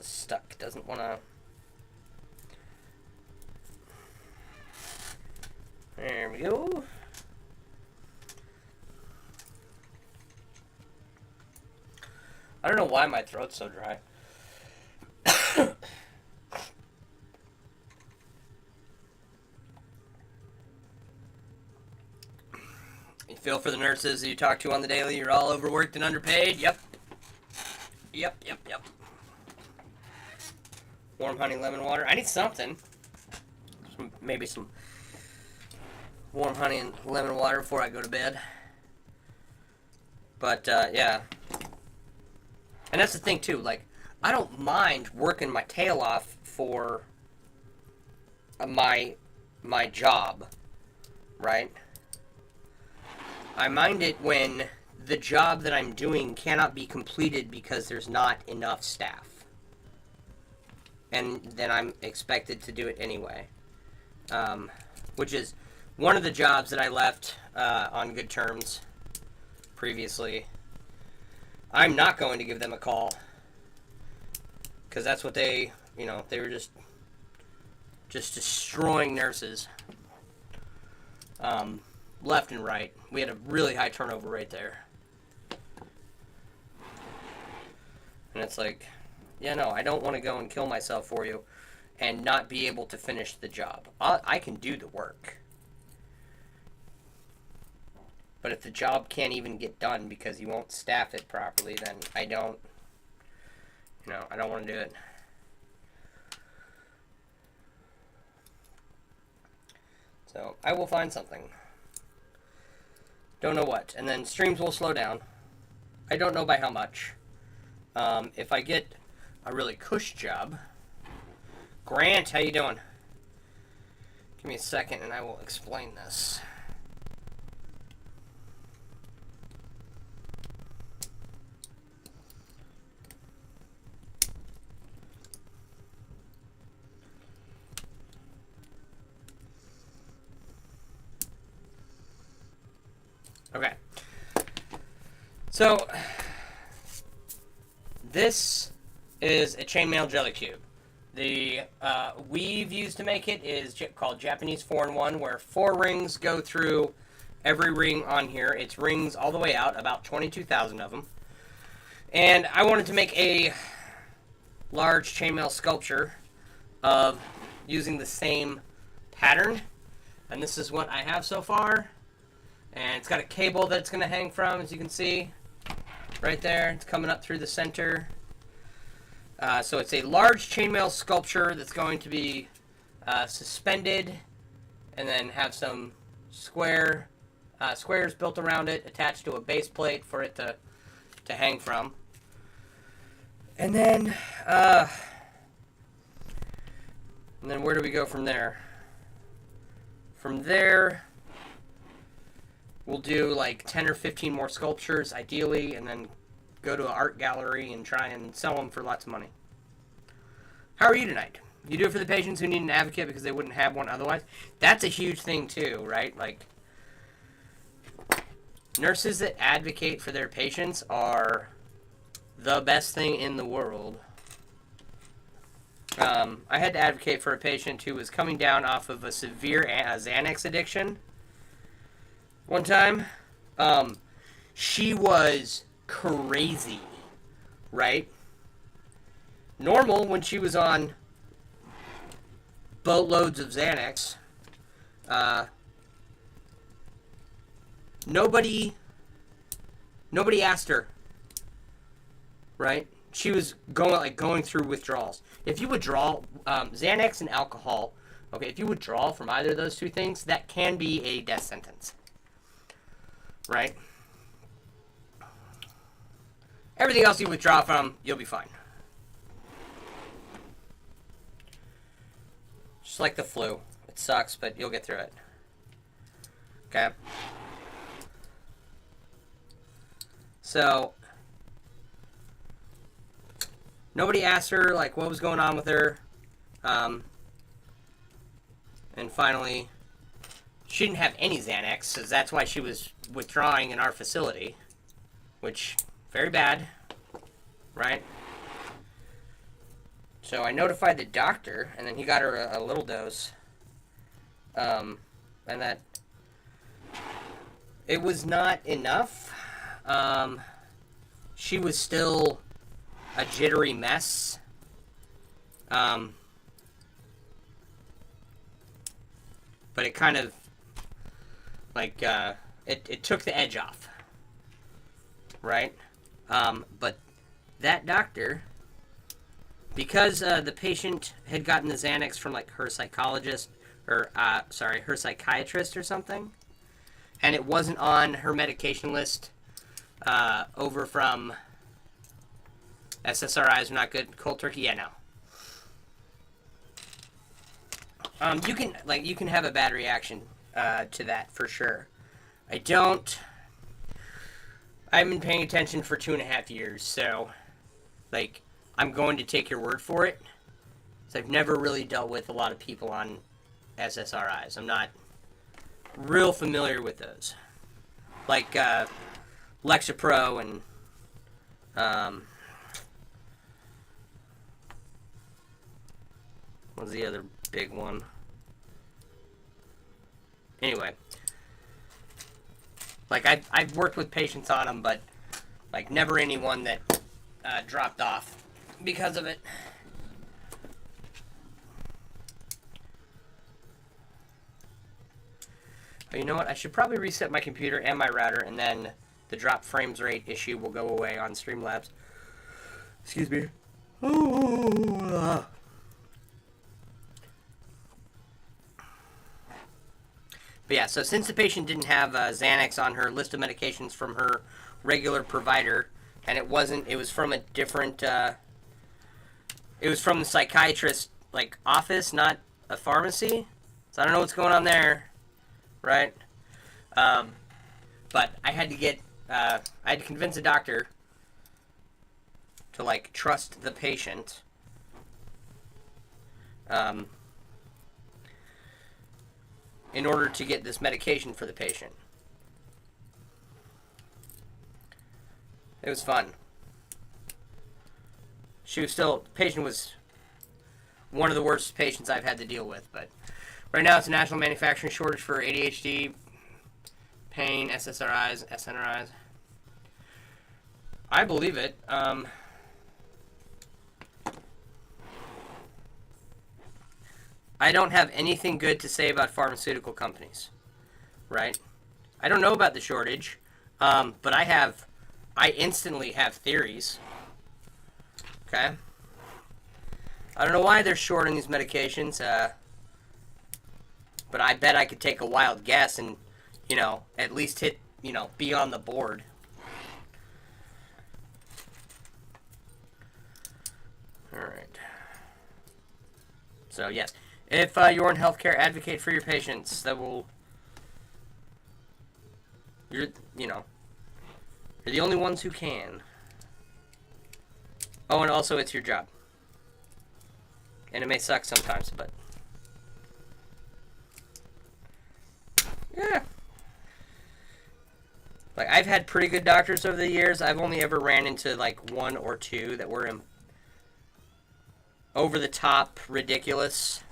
is stuck. Doesn't want to... There we go. I don't know why my throat's so dry. You feel for the nurses that you talk to on the daily, you're all overworked and underpaid? Yep. Yep. Warm honey lemon water. I need something. Maybe some warm honey and lemon water before I go to bed. But, yeah. And that's the thing, too. Like, I don't mind working my tail off for my job, right? I mind it when the job that I'm doing cannot be completed because there's not enough staff. And then I'm expected to do it anyway. Which is one of the jobs that I left on good terms previously. I'm not going to give them a call. Because that's what they were just destroying nurses. Left and right. We had a really high turnover rate there. And it's like, yeah, no, I don't want to go and kill myself for you and not be able to finish the job. I can do the work. But if the job can't even get done because you won't staff it properly, then I don't want to do it. So I will find something. Don't know what. And then streams will slow down. I don't know by how much. If I get a really cush job. Grant, how you doing? Give me a second and I will explain this. Okay. So, this is a chainmail jelly cube. The weave used to make it is called Japanese 4-in-1, where 4 rings go through every ring on here. It's rings all the way out, about 22,000 of them. And I wanted to make a large chainmail sculpture of using the same pattern. And this is what I have so far. And it's got a cable that it's going to hang from, as you can see. Right there. It's coming up through the center. So it's a large chainmail sculpture that's going to be suspended and then have some squares built around it, attached to a base plate for it to hang from. And then where do we go from there? From there, we'll do like 10 or 15 more sculptures, ideally, and then go to an art gallery and try and sell them for lots of money. How are you tonight? You do it for the patients who need an advocate because they wouldn't have one otherwise? That's a huge thing too, right? Like, nurses that advocate for their patients are the best thing in the world. I had to advocate for a patient who was coming down off of a severe Xanax addiction one time. She was crazy, right? Normal when she was on boatloads of Xanax. Nobody asked her, right? She was going through withdrawals. If you withdraw Xanax and alcohol, okay, if you withdraw from either of those two things, that can be a death sentence, right? Everything else you withdraw from, you'll be fine. Just like the flu. It sucks, but you'll get through it. Okay? So, nobody asked her, like, what was going on with her. And finally, she didn't have any Xanax, so that's why she was withdrawing in our facility. Which, very bad, right? So I notified the doctor, and then he got her a little dose. And that it was not enough. She was still a jittery mess. But it kind of, like, it took the edge off. Right? But that doctor, because the patient had gotten the Xanax from, like, her psychologist, or, her psychiatrist or something, and it wasn't on her medication list over from SSRIs are not good, cold turkey, yeah, no. You can have a bad reaction to that for sure. I've been paying attention for 2.5 years, so, like, I'm going to take your word for it. So I've never really dealt with a lot of people on SSRIs. I'm not real familiar with those. Like, Lexapro and, what's the other big one? Anyway. Like, I've worked with patients on them, but, like, never anyone that dropped off because of it. But you know what? I should probably reset my computer and my router, and then the drop frames rate issue will go away on Streamlabs. Excuse me. But yeah, so since the patient didn't have Xanax on her list of medications from her regular provider, and it was from a different, it was from the psychiatrist, like, office, not a pharmacy. So I don't know what's going on there, right? But I had to I had to convince a doctor to, like, trust the patient. In order to get this medication for the patient. It was fun. The patient was one of the worst patients I've had to deal with, but right now it's a national manufacturing shortage for ADHD, pain, SSRIs, SNRIs. I believe it. I don't have anything good to say about pharmaceutical companies, right? I don't know about the shortage, but I instantly have theories, okay? I don't know why they're short on these medications, but I bet I could take a wild guess and, at least hit, be on the board. All right. So, yes. If you're in healthcare, advocate for your patients. You're the only ones who can. Oh, and also it's your job. And it may suck sometimes, but yeah. Like, I've had pretty good doctors over the years. I've only ever ran into, like, 1 or 2 that were over the top ridiculous.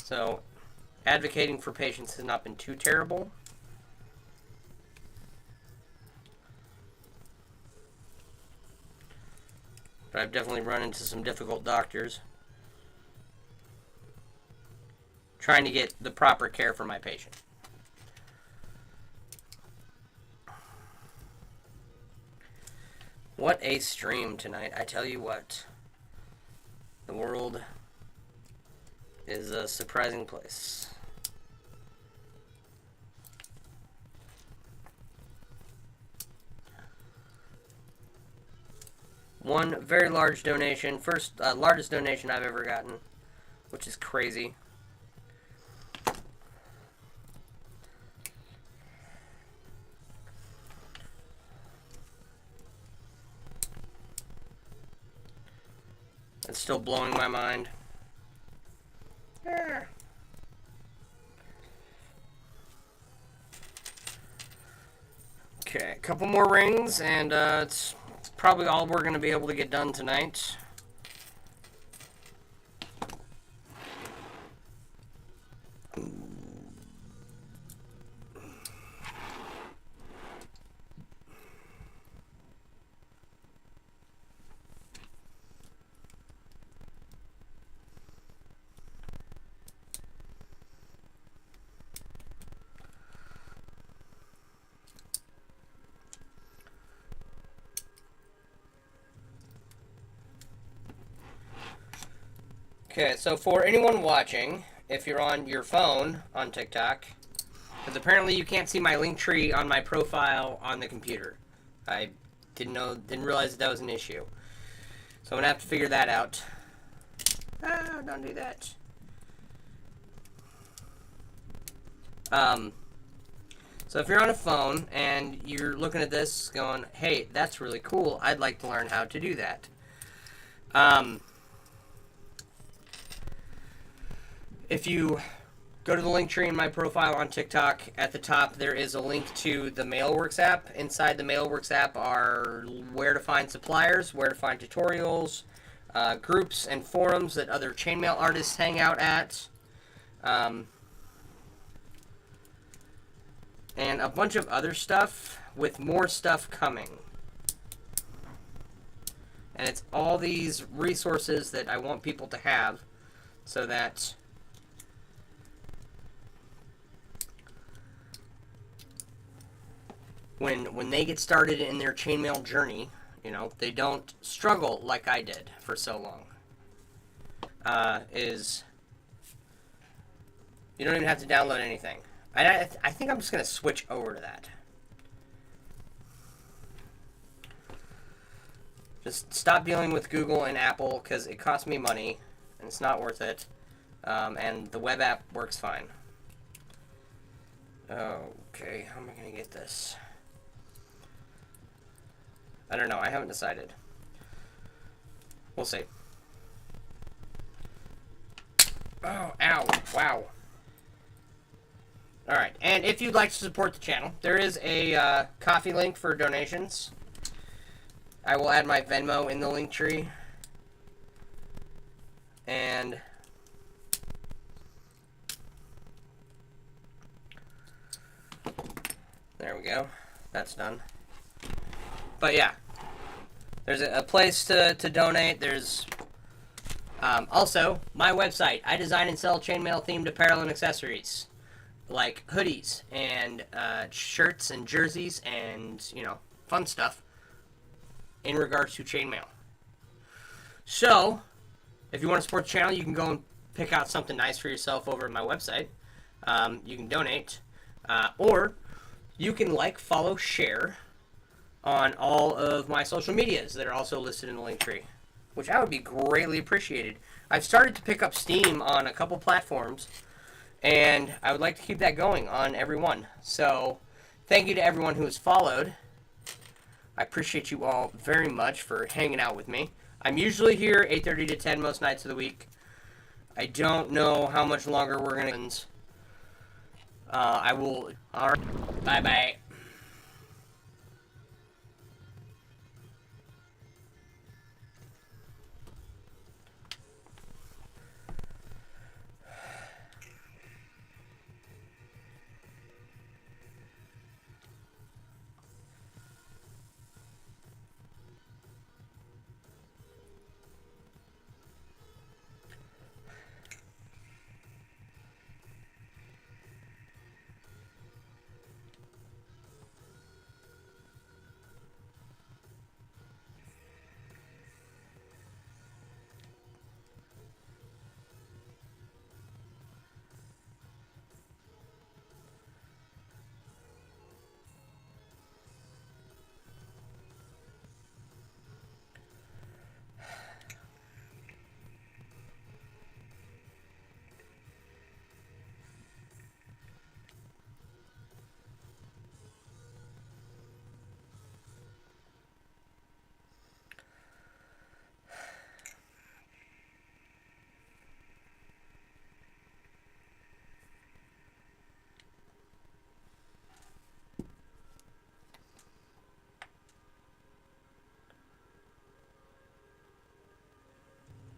So, advocating for patients has not been too terrible. But I've definitely run into some difficult doctors trying to get the proper care for my patient. What a stream tonight, I tell you what. The world is a surprising place. One very large donation, first largest donation I've ever gotten, which is crazy. It's still blowing my mind. Yeah. Okay, a couple more rings, and it's probably all we're going to be able to get done tonight. Okay, so for anyone watching, if you're on your phone on TikTok, because apparently you can't see my link tree on my profile on the computer. I didn't realize that was an issue. So I'm gonna have to figure that out. Ah, don't do that. So if you're on a phone and you're looking at this going, hey, that's really cool, I'd like to learn how to do that. If you go to the link tree in my profile on TikTok, at the top there is a link to the MailWorks app. Inside the MailWorks app are where to find suppliers, where to find tutorials, groups and forums that other chainmail artists hang out at, and a bunch of other stuff with more stuff coming. And it's all these resources that I want people to have so that when they get started in their chainmail journey, you know, they don't struggle like I did for so long. You don't even have to download anything. I think I'm just going to switch over to that. Just stop dealing with Google and Apple because it costs me money and it's not worth it. And the web app works fine. Okay, how am I going to get this? I don't know. I haven't decided. We'll see. Oh, ow. Wow. Alright, and if you'd like to support the channel, there is a coffee link for donations. I will add my Venmo in the link tree. And there we go. That's done. But yeah, there's a place to donate. There's also my website. I design and sell chainmail themed apparel and accessories, like hoodies and shirts and jerseys and, you know, fun stuff in regards to chainmail. So if you want to support the channel, you can go and pick out something nice for yourself over at my website. You can donate, or you can like, follow, share on all of my social medias that are also listed in the link tree, which I would be greatly appreciated. I've started to pick up steam on a couple platforms, and I would like to keep that going on every one. So thank you to everyone who has followed. I appreciate you all very much for hanging out with me. I'm usually here 8:30 to 10 most nights of the week. I don't know how much longer we're going to... I will... All right. Bye-bye.